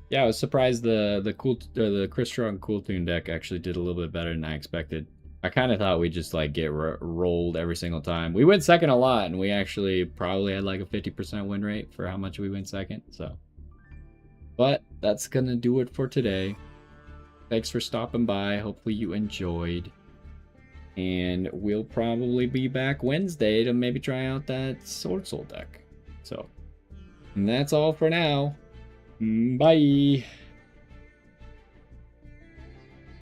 Yeah, I was surprised the Crystron Cool Tune deck actually did a little bit better than I expected. I kind of thought we'd just like get rolled every single time. We went second a lot, and we actually probably had like a 50% win rate for how much we went second. So, but that's gonna do it for today. Thanks for stopping by. Hopefully you enjoyed. And we'll probably be back Wednesday to maybe try out that Sword Soul deck. So, and that's all for now. Bye.